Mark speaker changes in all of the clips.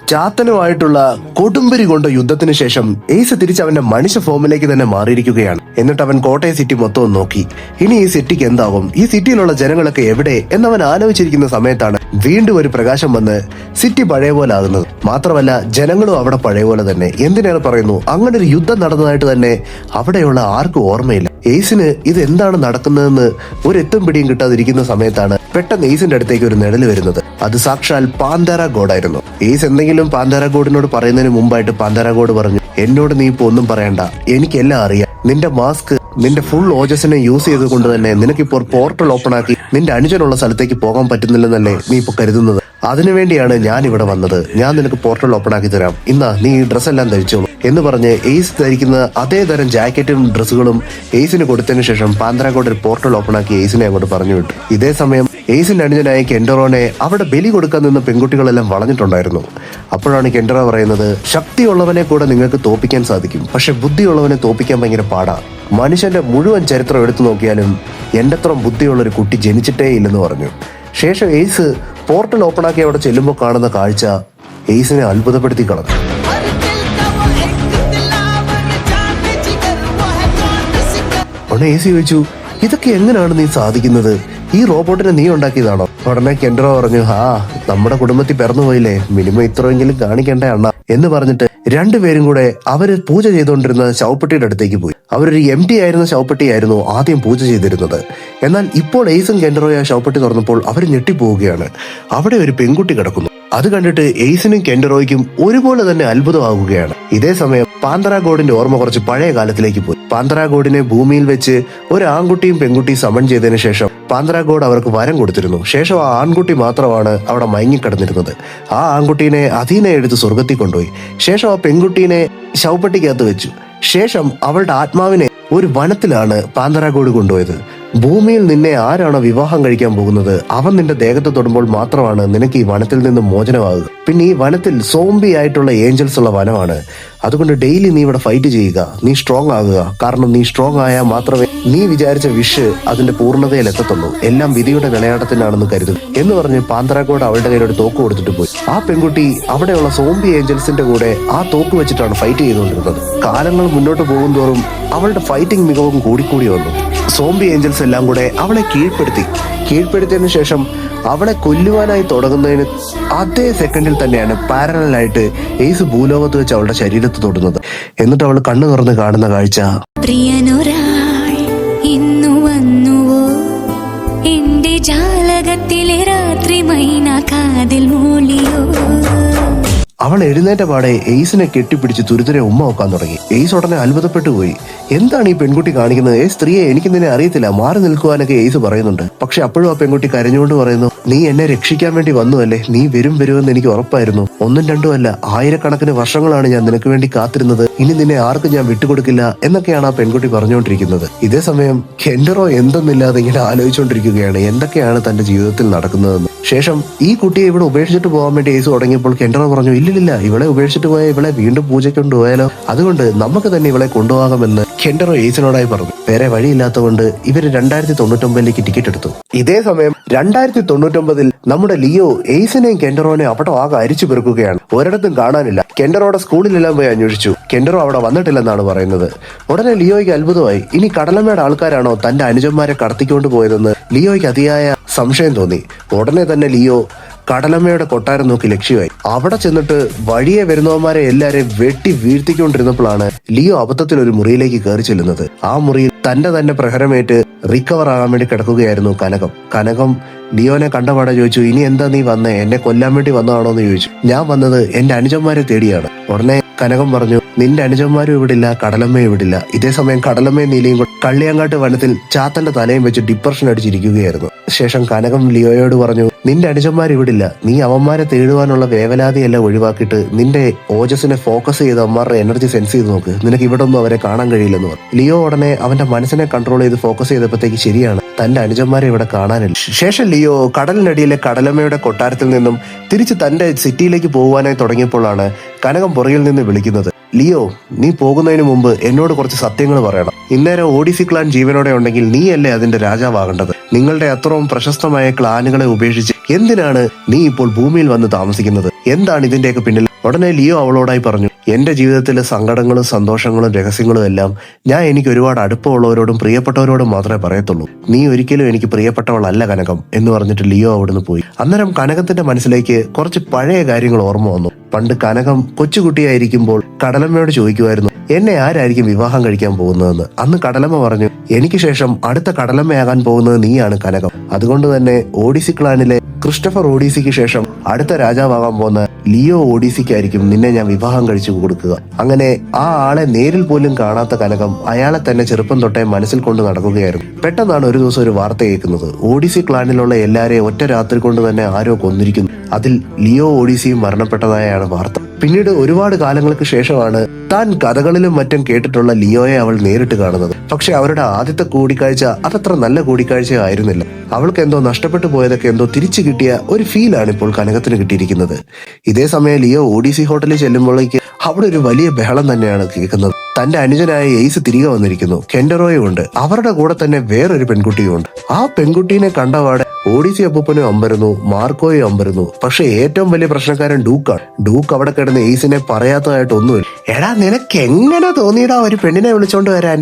Speaker 1: ചാത്തനുമായിട്ടുള്ള കൊടുമ്പിരി കൊണ്ട യുദ്ധത്തിന് ശേഷം എയ്സ് തിരിച്ച് അവന്റെ മനുഷ്യ ഫോമിലേക്ക് തന്നെ മാറിയിരിക്കുകയാണ്. എന്നിട്ട് അവൻ കോട്ടയം സിറ്റി മൊത്തം നോക്കി. ഇനി ഈ സിറ്റിക്ക് എന്താകും, ഈ സിറ്റിയിലുള്ള ജനങ്ങളൊക്കെ എവിടെ എന്നവൻ ആലോചിച്ചിരിക്കുന്ന സമയത്താണ് വീണ്ടും ഒരു പ്രകാശം വന്ന് സിറ്റി പഴയ പോലെ ആകുന്നത്. മാത്രമല്ല ജനങ്ങളും അവിടെ പഴയ പോലെ തന്നെ. എന്തിനേറെ പറയുന്നു, അങ്ങനെ ഒരു യുദ്ധം നടന്നതായിട്ട് തന്നെ അവിടെയുള്ള ആർക്കും ഓർമ്മയില്ല. എയ്സിന് ഇത് എന്താണ് നടക്കുന്നതെന്ന് ഒരു എത്തും പിടിയും കിട്ടാതിരിക്കുന്ന സമയത്താണ് പെട്ടെന്ന് എയ്സിന്റെ അടുത്തേക്ക് ഒരു നിഴല് വരുന്നത്. അത് സാക്ഷാൽ പാന്തേര ഗോഡായിരുന്നു. എയ്സ് എന്തെങ്കിലും പാന്തേര ഗോഡിനോട് പറയുന്നതിന് മുമ്പായിട്ട് പാന്തേര ഗോഡ് പറഞ്ഞു, എന്നോട് നീ ഇപ്പൊ ഒന്നും പറയണ്ട, എനിക്കെല്ലാം അറിയാം. നിന്റെ മാസ്ക്, നിന്റെ ഫുൾ ഓജസിനെ യൂസ് ചെയ്തുകൊണ്ട് തന്നെ നിനക്കിപ്പോൾ പോർട്ടൽ ഓപ്പൺ ആക്കി നിന്റെ അനുജനുള്ള സ്ഥലത്തേക്ക് പോകാൻ പറ്റുന്നില്ലെന്നല്ലേ നീ ഇപ്പൊ കരുതുന്നത്? അതിനുവേണ്ടിയാണ് ഞാൻ ഇവിടെ വന്നത്. ഞാൻ നിനക്ക് പോർട്ടൽ ഓപ്പൺ ആക്കി തരാം. ഇന്നാ നീ ഈ ഡ്രസ്സ് എല്ലാം ധരിച്ചോളൂ എന്ന് പറഞ്ഞ് എയ്സ് ധരിക്കുന്ന അതേ തരം ജാക്കറ്റും ഡ്രസ്സുകളും എയ്സിന് കൊടുത്തതിന് ശേഷം പാന്തരാഗോഡ് ഒരു പോർട്ടൽ ഓപ്പൺ ആക്കി എയ്സിനെ അങ്ങോട്ട് പറഞ്ഞു വിട്ടു. ഇതേ സമയം എയ്സിന്റെ അനുജനായ കെൻഡറോനെ അവിടെ ബലി കൊടുക്കാൻ നിന്ന പെൺകുട്ടികളെല്ലാം വളഞ്ഞിട്ടുണ്ടായിരുന്നു. അപ്പോഴാണ് കെൻഡറോ പറയുന്നത്, ശക്തിയുള്ളവനെ കൂടെ നിങ്ങൾക്ക് തോപ്പിക്കാൻ സാധിക്കും, പക്ഷെ ബുദ്ധിയുള്ളവനെ തോപ്പിക്കാൻ ഭയങ്കര പാടാണ്. മനുഷ്യന്റെ മുഴുവൻ ചരിത്രം എടുത്തു നോക്കിയാലും എന്റെ അത്ര ബുദ്ധിയുള്ള ഒരു കുട്ടി ജനിച്ചിട്ടേ ഇല്ലെന്ന് പറഞ്ഞു. ശേഷം എയ്സ് പോർട്ടൽ ഓപ്പൺ ആക്കി അവിടെ ചെല്ലുമ്പോൾ കാണുന്ന കാഴ്ച എയ്സിനെ അത്ഭുതപ്പെടുത്തി കളഞ്ഞു. ഉടനെ എയ്സ് ചോദിച്ചു, ഇതൊക്കെ എങ്ങനെയാണ് നീ സാധിക്കുന്നത്? ഈ റോബോട്ടിനെ നീ ഉണ്ടാക്കിയതാണോ? ഉടനെ കെൻഡറോ പറഞ്ഞു, നമ്മുടെ കുടുംബത്തിൽ പിറന്നുപോയില്ലേ, മിനിമം ഇത്രയെങ്കിലും കാണിക്കണ്ടേ അണ്ണ എന്ന് പറഞ്ഞിട്ട് രണ്ടുപേരും കൂടെ അവര് പൂജ ചെയ്തുകൊണ്ടിരുന്ന ശവപ്പെട്ടിയുടെ അടുത്തേക്ക് പോയി. അവരൊരു empty ആയിരുന്ന ശവപ്പെട്ടിയായിരുന്നു ആദ്യം പൂജ ചെയ്തിരുന്നത്. എന്നാൽ ഇപ്പോൾ എയ്സും കെൻഡറോയും ആ ശവപ്പെട്ടി തുറന്നപ്പോൾ അവർ ഞെട്ടിപ്പോവുകയാണ്. അവിടെ ഒരു പെൺകുട്ടി കിടക്കുന്നു. അത് കണ്ടിട്ട് എയ്സിനും കെൻഡറോയ്ക്കും ഒരുപോലെ തന്നെ അത്ഭുതമാകുകയാണ്. ഇതേ സമയം പാന്തരാഗോഡിന്റെ ഓർമ്മ കുറച്ച് പഴയ കാലത്തിലേക്ക് പോയി. പാന്തരാഗോഡിനെ ഭൂമിയിൽ വെച്ച് ഒരു ആൺകുട്ടിയും പെൺകുട്ടിയും സമൺ ചെയ്തതിനു ശേഷം പാന്തരാഗോഡ് അവർക്ക് വരം കൊടുത്തിരുന്നു. ശേഷം ആ ആൺകുട്ടി മാത്രമാണ് അവിടെ മയങ്ങിക്കിടന്നിരുന്നത്. ആ ആൺകുട്ടീനെ അധീനെ എടുത്ത് സ്വർഗത്തിൽ കൊണ്ടുപോയി. ശേഷം ആ പെൺകുട്ടീനെ ശവപ്പെട്ടിക്കകത്ത് വെച്ചു. ശേഷം അവളുടെ ആത്മാവിനെ ഒരു വനത്തിലാണ് പാന്തരാഗോഡ് കൊണ്ടുപോയത്. ഭൂമിയിൽ നിന്നെ ആരാണോ വിവാഹം കഴിക്കാൻ പോകുന്നത് അവൻ നിന്റെ ദേഹത്ത് തൊടുമ്പോൾ മാത്രമാണ് നിനക്ക് ഈ വനത്തിൽ നിന്ന് മോചനമാകുക. പിന്നെ ഈ വനത്തിൽ സോംബി ആയിട്ടുള്ള ഏഞ്ചൽസ് ഉള്ള വനമാണ്. അതുകൊണ്ട് ഡെയിലി നീ ഇവിടെ ഫൈറ്റ് ചെയ്യുക, നീ സ്ട്രോങ് ആകുക. കാരണം നീ സ്ട്രോങ് ആയാൽ മാത്രമേ നീ വിചാരിച്ച വിഷ് അതിന്റെ പൂർണ്ണതയിൽ എത്തത്തുള്ളൂ. എല്ലാം വിധിയുടെ വിളയാട്ടത്തിനാണെന്ന് കരുതും എന്ന് പറഞ്ഞ് പാന്തരാഗോഡ് അവളുടെ കയ്യിലൊരു തോക്ക് കൊടുത്തിട്ട് പോയി. ആ പെൺകുട്ടി അവിടെയുള്ള സോംബി ഏഞ്ചൽസിന്റെ കൂടെ ആ തോക്ക് വെച്ചിട്ടാണ് ഫൈറ്റ് ചെയ്തുകൊണ്ടിരുന്നത്. കാലങ്ങൾ മുന്നോട്ട് പോകും തോറും അവളുടെ ഫൈറ്റിംഗ് മികവും കൂടിക്കൂടി വന്നു. സോംബി ഏഞ്ചൽസ് എല്ലാം കൂടെ അവളെ കീഴ്പ്പെടുത്തിയതിനു ശേഷം അവളെ കൊല്ലുവാനായി തുടങ്ങുന്നതിന് അതേ സെക്കൻഡിൽ തന്നെയാണ് പാരലായിട്ട് എയ്സ് ഭൂലോകത്ത് വെച്ച് അവളുടെ ശരീരത്ത് തൊടുന്നത്. എന്നിട്ട് അവൾ കണ്ണു തുറന്ന് കാണുന്ന കാഴ്ച,
Speaker 2: പ്രിയനൊരാൾ ഇന്നു വന്നുവോ എന്റെ ജാലകത്തിലെ രാത്രി മൈന കാതിൽ മൂളിയോ.
Speaker 1: അവൾ എഴുന്നേറ്റ പാടെ എയ്സിനെ കെട്ടിപ്പിടിച്ച് തുരുതുരെ ഉമ്മ വെക്കാൻ തുടങ്ങി. എയ്സ് ഉടനെ അത്ഭുതപ്പെട്ടു പോയി. എന്താണ് ഈ പെൺകുട്ടി കാണിക്കുന്നത്? സ്ത്രീയെ എനിക്ക് നിന്നെ അറിയത്തില്ല, മാറി നിൽക്കുവാനൊക്കെ എയ്സ് പറയുന്നുണ്ട്. പക്ഷെ അപ്പോഴും ആ പെൺകുട്ടി കരഞ്ഞുകൊണ്ട് പറയുന്നു, നീ എന്നെ രക്ഷിക്കാൻ വേണ്ടി വന്നുവല്ലേ, നീ വരുമെന്ന് എനിക്ക് ഉറപ്പായിരുന്നു. ഒന്നും രണ്ടും അല്ല, ആയിരക്കണക്കിന് വർഷങ്ങളാണ് ഞാൻ നിനക്ക് വേണ്ടി കാത്തിരുന്നത്. ഇനി നിന്നെ ആർക്കും ഞാൻ വിട്ടുകൊടുക്കില്ല എന്നൊക്കെയാണ് ആ പെൺകുട്ടി പറഞ്ഞുകൊണ്ടിരിക്കുന്നത്. ഇതേ സമയം കെൻഡറോ എന്തെന്നില്ലാതെ ഇങ്ങനെ ആലോചിച്ചുകൊണ്ടിരിക്കുകയാണ് എന്തൊക്കെയാണ് തന്റെ ജീവിതത്തിൽ നടക്കുന്നതെന്ന്. ശേഷം ഈ കുട്ടിയെ ഇവിടെ ഉപേക്ഷിച്ചിട്ട് പോകാൻ വേണ്ടി എയ്സ് തുടങ്ങിയപ്പോൾ കെൻഡറോ പറഞ്ഞു, ഇല്ലില്ല, ഇവളെ ഉപേക്ഷിച്ചിട്ട് പോയാൽ ഇവളെ വീണ്ടും പൂജയ്ക്ക് കൊണ്ടുപോയാലോ, അതുകൊണ്ട് നമുക്ക് തന്നെ ഇവളെ കൊണ്ടുപോകാമെന്ന് കെൻഡറോ എയ്സിനോടായി പറഞ്ഞു. വേറെ വഴിയില്ലാത്തതുകൊണ്ട് ഇവര് 2099 ടിക്കറ്റ് എടുത്തു. ഇതേ സമയം 2099 നമ്മുടെ ലിയോ എയ്സിനെയും കെൻഡറോനെയും അവിടെ ആകെ അരിച്ചു പെറുക്കുകയാണ്. ഒരിടത്തും കാണാനില്ല. കെൻഡറോയുടെ സ്കൂളിലെല്ലാം പോയി അന്വേഷിച്ചു. കെൻഡറോ അവിടെ വന്നിട്ടില്ലെന്നാണ് പറയുന്നത്. ഉടനെ ലിയോയ്ക്ക് അത്ഭുതമായി. ഇനി കടലമ്മയുടെ ആൾക്കാരാണോ തന്റെ അനുജന്മാരെ കടത്തിക്കൊണ്ട് പോയതെന്ന് ലിയോയ്ക്ക് അതിയായ സംശയം തോന്നി. ഉടനെ തന്നെ ലിയോ കടലമ്മയുടെ കൊട്ടാരം നോക്കി ലക്ഷ്യമായി. അവിടെ ചെന്നിട്ട് വഴിയെ വരുന്നവന്മാരെ എല്ലാരെയും വെട്ടി വീഴ്ത്തിക്കൊണ്ടിരുന്നപ്പോഴാണ് ലിയോ അബദ്ധത്തിൽ ഒരു മുറിയിലേക്ക് കയറി ചെല്ലുന്നത്. ആ മുറിയിൽ തന്നെ പ്രഹരമേറ്റ് റിക്കവർ ആകാൻ വേണ്ടി കിടക്കുകയായിരുന്നു കനകം ലിയോനെ കണ്ടപാടെ ചോദിച്ചു, ഇനി എന്താ നീ വന്നേ, എന്നെ കൊല്ലാൻ വേണ്ടി വന്നതാണോ എന്ന് ചോദിച്ചു. ഞാൻ വന്നത് എന്റെ അനുജന്മാരെ തേടിയാണ്. ഉടനെ കനകം പറഞ്ഞു, നിന്റെ അനുജന്മാരും ഇവിടില്ല, കടലമ്മയും ഇവിടില്ല. ഇതേ സമയം കടലമ്മയും നീലയും കൂടെ കള്ളിയങ്കാട്ട് വനത്തിൽ ചാത്തന്റെ തലയും വെച്ച് ഡിപ്രഷൻ അടിച്ചിരിക്കുകയായിരുന്നു. ശേഷം കനകം ലിയോയോട് പറഞ്ഞു, നിന്റെ അനുജന്മാർ ഇവിടില്ല, നീ അവന്മാരെ തേടുവാനുള്ള വേവലാതിയെല്ലാം ഒഴിവാക്കിയിട്ട് നിന്റെ ഓജസിനെ ഫോക്കസ് ചെയ്ത് അവന്മാരുടെ എനർജി സെൻസ് ചെയ്ത് നോക്ക്, നിനക്ക് ഇവിടെ ഒന്നും അവരെ കാണാൻ കഴിയില്ലെന്ന് പറഞ്ഞു. ലിയോ ഉടനെ അവന്റെ മനസ്സിനെ കൺട്രോൾ ചെയ്ത് ഫോക്കസ് ചെയ്തപ്പോഴത്തേക്ക് ശരിയാണ്, തന്റെ അനുജന്മാരെ ഇവിടെ കാണാനില്ല. ശേഷം ലിയോ കടലിനടിയിലെ കടലമ്മയുടെ കൊട്ടാരത്തിൽ നിന്നും തിരിച്ച് തന്റെ സിറ്റിയിലേക്ക് പോകുവാനായി തുടങ്ങിയപ്പോഴാണ് കനകം പുറകിൽ നിന്ന് വിളിക്കുന്നത്, ലിയോ, നീ പോകുന്നതിന് മുമ്പ് എന്നോട് കുറച്ച് സത്യങ്ങൾ പറയണം. ഇന്നേരം ഓഡിസി ക്ലാൻ ജീവനോടെ ഉണ്ടെങ്കിൽ നീയല്ലേ അതിന്റെ രാജാവാകേണ്ടത്. നിങ്ങളുടെ അത്രയും പ്രശസ്തമായ ക്ലാനുകളെ ഉപേക്ഷിച്ച് എന്തിനാണ് നീ ഇപ്പോൾ ഭൂമിയിൽ വന്ന് താമസിക്കുന്നത്? എന്താണ് ഇതിന്റെയൊക്കെ പിന്നിൽ? ഉടനെ ലിയോ അവളോടായി പറഞ്ഞു, എന്റെ ജീവിതത്തിലെ സങ്കടങ്ങളും സന്തോഷങ്ങളും രഹസ്യങ്ങളും എല്ലാം ഞാൻ എനിക്ക് ഒരുപാട് അടുപ്പമുള്ളവരോടും പ്രിയപ്പെട്ടവരോടും മാത്രമേ പറയത്തുള്ളൂ. നീ ഒരിക്കലും എനിക്ക് പ്രിയപ്പെട്ടവളല്ല കനകം എന്ന് പറഞ്ഞിട്ട് ലിയോ അവിടുന്ന് പോയി. അന്നേരം കനകത്തിന്റെ മനസ്സിലേക്ക് കുറച്ച് പഴയ കാര്യങ്ങൾ ഓർമ്മ വന്നു. പണ്ട് കനകം കൊച്ചുകുട്ടിയായിരിക്കുമ്പോൾ കടലമ്മയോട് ചോദിക്കുമായിരുന്നു, എന്നെ ആരായിരിക്കും വിവാഹം കഴിക്കാൻ പോകുന്നതെന്ന്. അന്ന് കടലമ്മ പറഞ്ഞു, എനിക്ക് ശേഷം അടുത്ത കടലമ്മയാകാൻ പോകുന്നത് നീയാണ് കനകം. അതുകൊണ്ട് തന്നെ ഓഡിസി ക്ലാനിലെ ക്രിസ്റ്റഫർ ഓഡീസിക്ക് ശേഷം അടുത്ത രാജാവാകാൻ പോകുന്ന ലിയോ ഓഡീസിക്കായിരിക്കും നിന്നെ ഞാൻ വിവാഹം കഴിച്ചു കൊടുക്കുക. അങ്ങനെ ആ ആളെ നേരിൽ പോലും കാണാത്ത കനകം അയാളെ തന്നെ ചെറുപ്പം തൊട്ടേ മനസ്സിൽ കൊണ്ട് നടക്കുകയായിരുന്നു. പെട്ടെന്നാണ് ഒരു ദിവസം ഒരു വാർത്ത കേൾക്കുന്നത്. ഓഡിസി ക്ലാനിലുള്ള എല്ലാരെയും ഒറ്റ രാത്രി കൊണ്ട് തന്നെ ആരോ കൊന്നിരിക്കുന്നു. അതിൽ ലിയോ ഓഡീസിയും മരണപ്പെട്ടതായാണ് വാർത്ത. പിന്നീട് ഒരുപാട് കാലങ്ങൾക്ക് ശേഷമാണ് താൻ കഥകളിലും മറ്റും കേട്ടിട്ടുള്ള ലിയോയെ അവൾ നേരിട്ട് കാണുന്നത്. പക്ഷെ അവരുടെ ആദ്യത്തെ കൂടിക്കാഴ്ച അതത്ര നല്ല കൂടിക്കാഴ്ച ആയിരുന്നില്ല. അവൾക്ക് എന്തോ നഷ്ടപ്പെട്ടു പോയതൊക്കെ എന്തോ തിരിച്ചു കിട്ടിയ ഒരു ഫീലാണ് ഇപ്പോൾ കനകത്തിന് കിട്ടിയിരിക്കുന്നത്. ഇതേ സമയം ലിയോ ഓഡീസി ഹോട്ടലിൽ ചെല്ലുമ്പോഴേക്ക് അവിടെ ഒരു വലിയ ബഹളം തന്നെയാണ് കേൾക്കുന്നത്. തന്റെ അനുജനായ എയ്സ് തിരികെ വന്നിരിക്കുന്നു. കെൻഡറോയും ഉണ്ട്. അവരുടെ കൂടെ തന്നെ വേറൊരു പെൺകുട്ടിയും ഉണ്ട്. ആ പെൺകുട്ടീനെ കണ്ടപാടെ ഓഡീസി അപ്പൂപ്പനും അമ്പരുന്നു, മാർക്കോയും അമ്പരുന്നു. പക്ഷെ ഏറ്റവും വലിയ പ്രശ്നക്കാരൻ ഡൂക്കാണ്. ഡൂക്ക് അവിടെ കിടന്ന് എയ്സിനെ പറയാത്തതായിട്ട് ഒന്നുമില്ല. എടാ, നിനക്ക് എങ്ങനെ തോന്നിയിടാ ഒരു പെണ്ണിനെ വിളിച്ചോണ്ട് വരാൻ?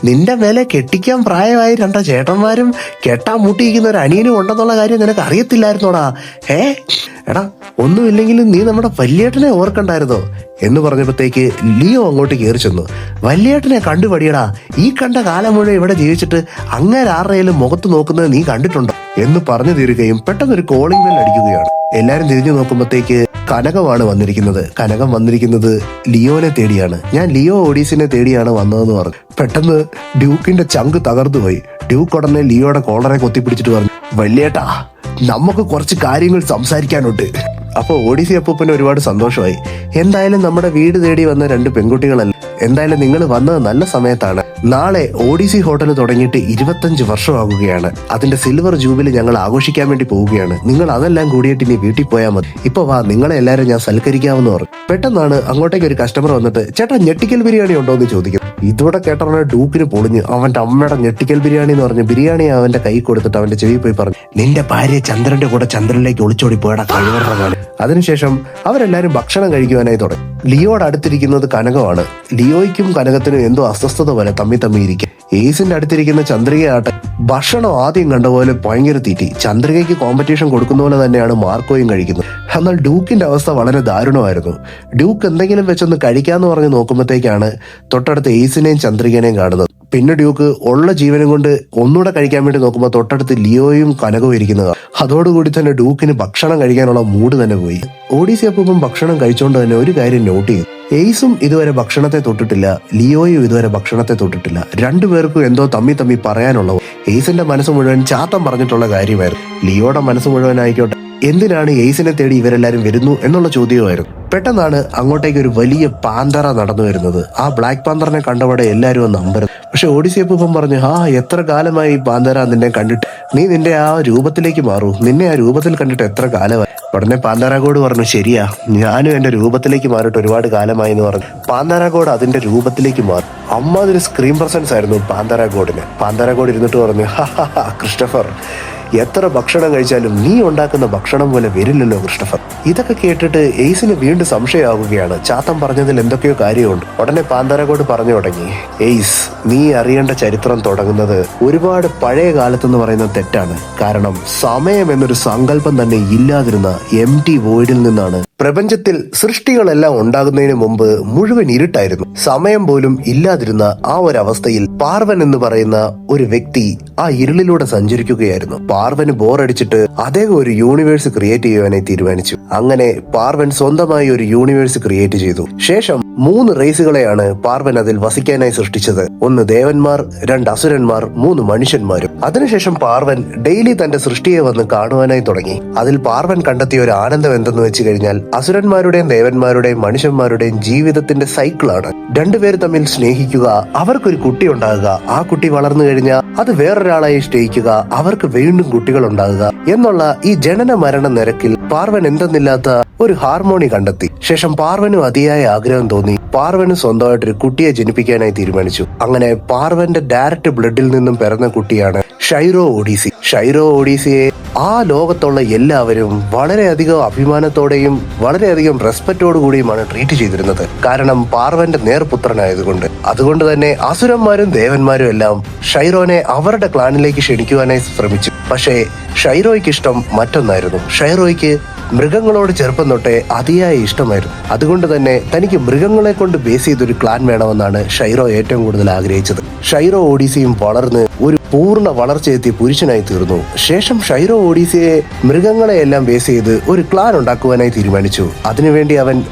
Speaker 1: നിന്റെ മേലെ കെട്ടിക്കാൻ പ്രായമായി രണ്ട ചേട്ടന്മാരും കെട്ടാൻ മുട്ടിയിരിക്കുന്ന ഒരു അനിയനും ഉണ്ടെന്നുള്ള കാര്യം നിനക്ക് അറിയത്തില്ലായിരുന്നോടാ? എടാ, ഒന്നുമില്ലെങ്കിലും നീ നമ്മുടെ വല്യേട്ടനെ ഓർക്കണ്ടായിരുന്നോ എന്ന് പറഞ്ഞപ്പോഴത്തേക്ക് ലിയോ അങ്ങോട്ട് കയറി ചെന്നു. വല്യേട്ടനെ കണ്ടുപടിയടാ, ഈ കണ്ട കാലം മുഴുവൻ ഇവിടെ ജീവിച്ചിട്ട് അങ്ങേരെ ആരുടെയും മുഖത്ത് നോക്കുന്നത് നീ കണ്ടിട്ടുണ്ടോ എന്ന് പറഞ്ഞു തീരുകയും പെട്ടെന്നൊരു കോളിംഗ് ബെൽ അടിക്കുകയാണ്. എല്ലാരും തിരിഞ്ഞു നോക്കുമ്പോഴത്തേക്ക് കനകമാണ് വന്നിരിക്കുന്നത്. കനകം വന്നിരിക്കുന്നത് ലിയോനെ തേടിയാണ്. ഞാൻ ലിയോ ഓഡീസിനെ തേടിയാണ് വന്നതെന്ന് പറഞ്ഞു. പെട്ടെന്ന് ഡ്യൂക്കിന്റെ ചങ്ക് തകർന്നു പോയി. ഡ്യൂക്ക് ഉടനെ ലിയോയുടെ കോളറെ കൊത്തിപ്പിടിച്ചിട്ട് പറഞ്ഞു, വല്യേട്ടാ, നമുക്ക് കുറച്ച് കാര്യങ്ങൾ സംസാരിക്കാനുണ്ട്. അപ്പൊ ഓഡീസി അപ്പൂപ്പന് ഒരുപാട് സന്തോഷമായി. എന്തായാലും നമ്മുടെ വീട് തേടി വന്ന രണ്ട് പെൺകുട്ടികളല്ല, എന്തായാലും നിങ്ങൾ വന്നത് നല്ല സമയത്താണ്. നാളെ ഓഡീസി ഹോട്ടൽ തുടങ്ങിയിട്ട് 25 വർഷമാകുകയാണ്. അതിന്റെ സിൽവർ ജൂബിലി ഞങ്ങൾ ആഘോഷിക്കാൻ വേണ്ടി പോവുകയാണ്. നിങ്ങൾ അതെല്ലാം കൂടിയിട്ട് ഇനി വീട്ടിൽ പോയാൽ മതി. ഇപ്പൊ വാ, നിങ്ങളെ എല്ലാവരും ഞാൻ സൽക്കരിക്കാമെന്ന് പറഞ്ഞു. പെട്ടെന്നാണ് അങ്ങോട്ടേക്ക് ഒരു കസ്റ്റമർ വന്നിട്ട്, ചേട്ടാ ഞെട്ടിക്കൽ ബിരിയാണി ഉണ്ടോ എന്ന് ചോദിക്കും. ഇതോടെ കേട്ടോടെ ഡൂക്കിന് പൊളിഞ്ഞ് അവന്റെ അമ്മയുടെ ഞെട്ടിക്കൽ ബിരിയാണി എന്ന് പറഞ്ഞ് ബിരിയാണി അവന്റെ കൈ കൊടുത്തിട്ട് അവന്റെ ചെവി പോയി പറഞ്ഞു, നിന്റെ ഭാര്യ ചന്ദ്രന്റെ കൂടെ ചന്ദ്രനിലേക്ക് ഒളിച്ചോടി പോയടാ കഴിവറാണ്. അതിനുശേഷം അവരെല്ലാരും ഭക്ഷണം കഴിക്കുവാനായി തുടങ്ങി. ലിയോയുടെ അടുത്തിരിക്കുന്നത് കനകമാണ്. ലിയോയ്ക്കും കനകത്തിനും എന്തോ അസ്വസ്ഥത പോലെ തമ്മി ഇരിക്കും. എയ്സിന്റെ അടുത്തിരിക്കുന്ന ചന്ദ്രികയാട്ടെ ഭക്ഷണം ആദ്യം കണ്ട പോലെ ഭയങ്കര തീറ്റി. ചന്ദ്രികയ്ക്ക് കോമ്പറ്റീഷൻ കൊടുക്കുന്ന പോലെ തന്നെയാണ് മാർക്കോയും കഴിക്കുന്നത്. എന്നാൽ ഡ്യൂക്കിന്റെ അവസ്ഥ വളരെ ദാരുണമായിരുന്നു. ഡ്യൂക്ക് എന്തെങ്കിലും വെച്ചൊന്ന് കഴിക്കാന്ന് പറഞ്ഞ് നോക്കുമ്പോഴത്തേക്കാണ് തൊട്ടടുത്ത് എയ്സിനെയും ചന്ദ്രികനെയും കാണുന്നത്. പിന്നെ ഡ്യൂക്ക് ഉള്ള ജീവനും കൊണ്ട് ഒന്നുകൂടെ കഴിക്കാൻ വേണ്ടി നോക്കുമ്പോൾ തൊട്ടടുത്ത് ലിയോയും കനകവും ഇരിക്കുന്നത്. അതോടുകൂടി തന്നെ ഡ്യൂക്കിന് ഭക്ഷണം കഴിക്കാനുള്ള മൂഡ് തന്നെ പോയി. ഓഡീസി അപ്പൂപ്പൻ ഭക്ഷണം കഴിച്ചുകൊണ്ട് തന്നെ ഒരു കാര്യം നോട്ട് ചെയ്തു. എയ്സും ഇതുവരെ ഭക്ഷണത്തെ തൊട്ടിട്ടില്ല, ലിയോയും ഇതുവരെ ഭക്ഷണത്തെ തൊട്ടിട്ടില്ല. രണ്ടുപേർക്കും എന്തോ തമ്മി പറയാനുള്ളൂ. എയ്സിന്റെ മനസ്സ് മുഴുവൻ ചാത്തം പറഞ്ഞിട്ടുള്ള കാര്യമായിരുന്നു. ലിയോയുടെ മനസ്സ് മുഴുവൻ ആയിക്കോട്ടെ, എന്തിനാണ് എയ്സിനെ തേടി ഇവരെല്ലാരും വരുന്നു എന്നുള്ള ചോദ്യമായിരുന്നു. പെട്ടെന്നാണ് അങ്ങോട്ടേക്ക് ഒരു വലിയ പാന്തറ നടന്നു വരുന്നത്. ആ ബ്ലാക്ക് പാന്തറിനെ കണ്ടവിടെ എല്ലാവരും ഒന്ന് അമ്പരുന്നു. പക്ഷെ ഓഡീസി അപ്പൂപ്പൻ പറഞ്ഞു, എത്ര കാലമായി പാന്തറ നിന്നെ കണ്ടിട്ട്, നീ നിന്റെ ആ രൂപത്തിലേക്ക് മാറൂ, നിന്നെ ആ രൂപത്തിൽ കണ്ടിട്ട് എത്ര കാലമായി. ഉടനെ പാന്താരാഗോഡ് പറഞ്ഞു, ശരിയാ, ഞാനും എന്റെ രൂപത്തിലേക്ക് മാറിയിട്ട് ഒരുപാട് കാലമായി എന്ന് പറഞ്ഞു. പാന്താരാഗോഡ് അതിന്റെ രൂപത്തിലേക്ക് മാറി. അമ്മാതിരി സ്ക്രീൻ പ്രസൻസ് ആയിരുന്നു പാന്താരാഗോഡിന്. പാന്താരാഗോഡ് ഇരുന്നിട്ട് പറഞ്ഞു, ക്രിസ്റ്റഫർ, എത്ര ഭക്ഷണം കഴിച്ചാലും നീ ഉണ്ടാക്കുന്ന ഭക്ഷണം പോലെ വരില്ലല്ലോ ക്രിസ്റ്റഫർ. ഇതൊക്കെ കേട്ടിട്ട് എയ്സിന് വീണ്ടും സംശയമാവുകയാണ്. ചാത്തൻ പറഞ്ഞതിൽ എന്തൊക്കെയോ കാര്യമുണ്ട്. ഉടനെ പാന്താരാഗോഡ് പറഞ്ഞു തുടങ്ങി, എയ്സ്, നീ അറിയേണ്ട ചരിത്രം തുടങ്ങുന്നത് ഒരുപാട് പഴയ കാലത്തെന്ന് പറയുന്നത് തെറ്റാണ്. കാരണം സമയം എന്നൊരു സങ്കല്പം തന്നെ ഇല്ലാതിരുന്ന എംപ്റ്റി വോയിഡിൽ നിന്നാണ് പ്രപഞ്ചത്തിൽ സൃഷ്ടികളെല്ലാം ഉണ്ടാകുന്നതിന് മുമ്പ് മുഴുവൻ ഇരുട്ടായിരുന്നു. സമയം പോലും ഇല്ലാതിരുന്ന ആ ഒരു അവസ്ഥയിൽ പാർവൻ എന്ന് പറയുന്ന ഒരു വ്യക്തി ആ ഇരുളിലൂടെ സഞ്ചരിക്കുകയായിരുന്നു. പാർവന് ബോറടിച്ചിട്ട് അദ്ദേഹം ഒരു യൂണിവേഴ്സ് ക്രിയേറ്റ് ചെയ്യുവാനായി തീരുമാനിച്ചു. അങ്ങനെ പാർവൻ സ്വന്തമായി ഒരു യൂണിവേഴ്സ് ക്രിയേറ്റ് ചെയ്തു. ശേഷം 3 റേസുകളെയാണ് പാർവൻ അതിൽ വസിക്കാനായി സൃഷ്ടിച്ചത്. 1 ദേവന്മാർ, 2 അസുരന്മാർ, 3 മനുഷ്യന്മാരും. അതിനുശേഷം പാർവൻ ഡെയിലി തന്റെ സൃഷ്ടിയെ വന്ന് കാണുവാനായി തുടങ്ങി. അതിൽ പാർവൻ കണ്ടെത്തിയ ഒരു ആനന്ദം എന്തെന്ന് വെച്ച് കഴിഞ്ഞാൽ അസുരന്മാരുടെയും ദേവന്മാരുടെയും മനുഷ്യന്മാരുടെയും ജീവിതത്തിന്റെ സൈക്കിളാണ്. രണ്ടുപേര് തമ്മിൽ സ്നേഹിക്കുക, അവർക്കൊരു കുട്ടി ഉണ്ടാകുക, ആ കുട്ടി വളർന്നു കഴിഞ്ഞാൽ അത് വേറൊരാളായി സ്നേഹിക്കുക, അവർക്ക് വീണ്ടും കുട്ടികൾ ഉണ്ടാകുക എന്നുള്ള ഈ ജനന മരണ നിരക്കിൽ പാർവൻ എന്തെന്നില്ലാത്ത ഒരു ഹാർമോണി കണ്ടെത്തി. ശേഷം പാർവനും അതിയായ ആഗ്രഹം തോന്നി. പാർവന് സ്വന്തമായിട്ടൊരു കുട്ടിയെ ജനിപ്പിക്കാനായി തീരുമാനിച്ചു. അങ്ങനെ പാർവന്റെ ഡയറക്റ്റ് ബ്ലഡിൽ നിന്നും പിറന്ന കുട്ടിയാണ് ഷൈറോ ഓഡീസി. ഷൈറോ ഓഡീസിയെ ആ ലോകത്തുള്ള എല്ലാവരും വളരെയധികം അഭിമാനത്തോടെയും വളരെയധികം റെസ്പെക്റ്റോടു കൂടിയുമാണ് ട്രീറ്റ് ചെയ്തിരുന്നത്. കാരണം പാർവന്റെ നേർപുത്രനായതുകൊണ്ട്. അതുകൊണ്ട് തന്നെ അസുരന്മാരും ദേവന്മാരും എല്ലാം ഷൈറോനെ അവരുടെ ക്ലാനിലേക്ക് ക്ഷണിക്കുവാനായി ശ്രമിച്ചു. പക്ഷേ ഷൈറോയ്ക്ക് ഇഷ്ടം മറ്റൊന്നായിരുന്നു. ഷൈറോയ്ക്ക് മൃഗങ്ങളോട് ചെറുപ്പം തൊട്ടേ അതിയായ ഇഷ്ടമായിരുന്നു. അതുകൊണ്ട് തന്നെ തനിക്ക് മൃഗങ്ങളെ കൊണ്ട് ബേസ് ചെയ്തൊരു ക്ലാൻ വേണമെന്നാണ് ഷൈറോ ഏറ്റവും കൂടുതൽ ആഗ്രഹിച്ചത്. ഷൈറോ ഓഡീസിയും വളർന്ന് ഒരു പൂർണ്ണ വളർച്ചയെത്തിയ പുരുഷനായി തീർന്നു. ശേഷം ഷൈറോ ഓഡീസിയെ മൃഗങ്ങളെയെല്ലാം ബേസ് ചെയ്ത് ഒരു ക്ലാൻ ഉണ്ടാക്കുവാനായി തീരുമാനിച്ചു. അതിനുവേണ്ടി അവൻ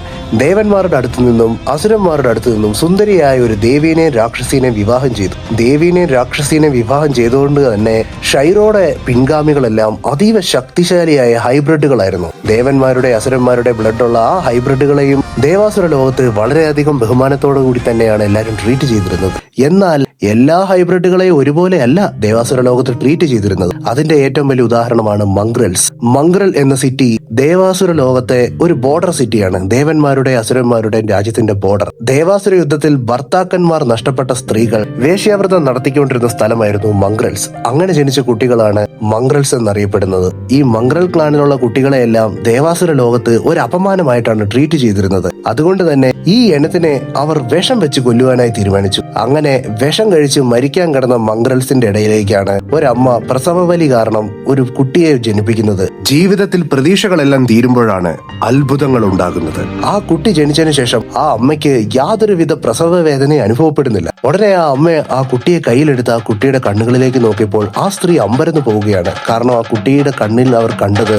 Speaker 1: ദേവന്മാരുടെ അടുത്തു നിന്നും അസുരന്മാരുടെ അടുത്തു നിന്നും സുന്ദരിയായ ഒരു ദേവീനെയും രാക്ഷസീനെ വിവാഹം ചെയ്തു. ദേവീനെയും രാക്ഷസീനെ വിവാഹം ചെയ്തുകൊണ്ട് തന്നെ ഷൈറോയുടെ പിൻഗാമികളെല്ലാം അതീവ ശക്തിശാലിയായ ഹൈബ്രിഡുകളായിരുന്നു. ദേവന്മാരുടെ അസുരന്മാരുടെ ബ്ലഡുള്ള ആ ഹൈബ്രിഡുകളെയും ദേവാസുര ലോകത്ത് വളരെയധികം ബഹുമാനത്തോടു കൂടി തന്നെയാണ് എല്ലാവരും ട്രീറ്റ് ചെയ്തിരുന്നത്. എന്നാൽ എല്ലാ ഹൈബ്രിഡുകളെയും ഒരുപോലെയല്ല ദേവാസുര ലോകത്ത് ട്രീറ്റ് ചെയ്തിരുന്നത്. അതിന്റെ ഏറ്റവും വലിയ ഉദാഹരണമാണ് മംഗ്രൽസ്. മംഗ്രൽ എന്ന സിറ്റി ദേവാസുര ലോകത്തെ ഒരു ബോർഡർ സിറ്റിയാണ്. ദേവന്മാരുടെ അസുരന്മാരുടെ രാജ്യത്തിന്റെ ബോർഡർ. ദേവാസുര യുദ്ധത്തിൽ ഭർത്താക്കന്മാർ നഷ്ടപ്പെട്ട സ്ത്രീകൾ വേശ്യാവൃതം നടത്തിക്കൊണ്ടിരുന്ന സ്ഥലമായിരുന്നു മംഗ്രൽസ്. അങ്ങനെ ജനിച്ച കുട്ടികളാണ് മംഗ്രൽസ് എന്നറിയപ്പെടുന്നത്. ഈ മംഗ്രൽ ക്ലാനിലുള്ള കുട്ടികളെയെല്ലാം ദേവാസുര ലോകത്ത് ഒരു അപമാനമായിട്ടാണ് ട്രീറ്റ് ചെയ്തിരുന്നത്. അതുകൊണ്ട് തന്നെ ഈ എണ്ണത്തിനെ അവർ വിഷം വെച്ച് കൊല്ലുവാനായി തീരുമാനിച്ചു. അങ്ങനെ വിഷം കഴിച്ച് മരിക്കാൻ കിടന്ന മംഗ്രൽസിന്റെ ഇടയിലേക്കാണ് ഒരമ്മ പ്രസവബലി കാരണം ഒരു കുട്ടിയെ ജനിപ്പിക്കുന്നത്. ജീവിതത്തിൽ പ്രതീക്ഷകളെല്ലാം തീരുമ്പോഴാണ് അത്ഭുതങ്ങൾ ഉണ്ടാകുന്നത്. ആ കുട്ടി ജനിച്ചതിന് ശേഷം ആ അമ്മയ്ക്ക് യാതൊരുവിധ പ്രസവ വേദന അനുഭവപ്പെടുന്നില്ല. ഉടനെ ആ അമ്മ ആ കുട്ടിയെ കയ്യിലെടുത്ത് ആ കുട്ടിയുടെ കണ്ണുകളിലേക്ക് നോക്കിയപ്പോൾ ആ സ്ത്രീ അമ്പരന്ന് പോവുകയാണ്. കാരണം ആ കുട്ടിയുടെ കണ്ണിൽ അവർ കണ്ടത്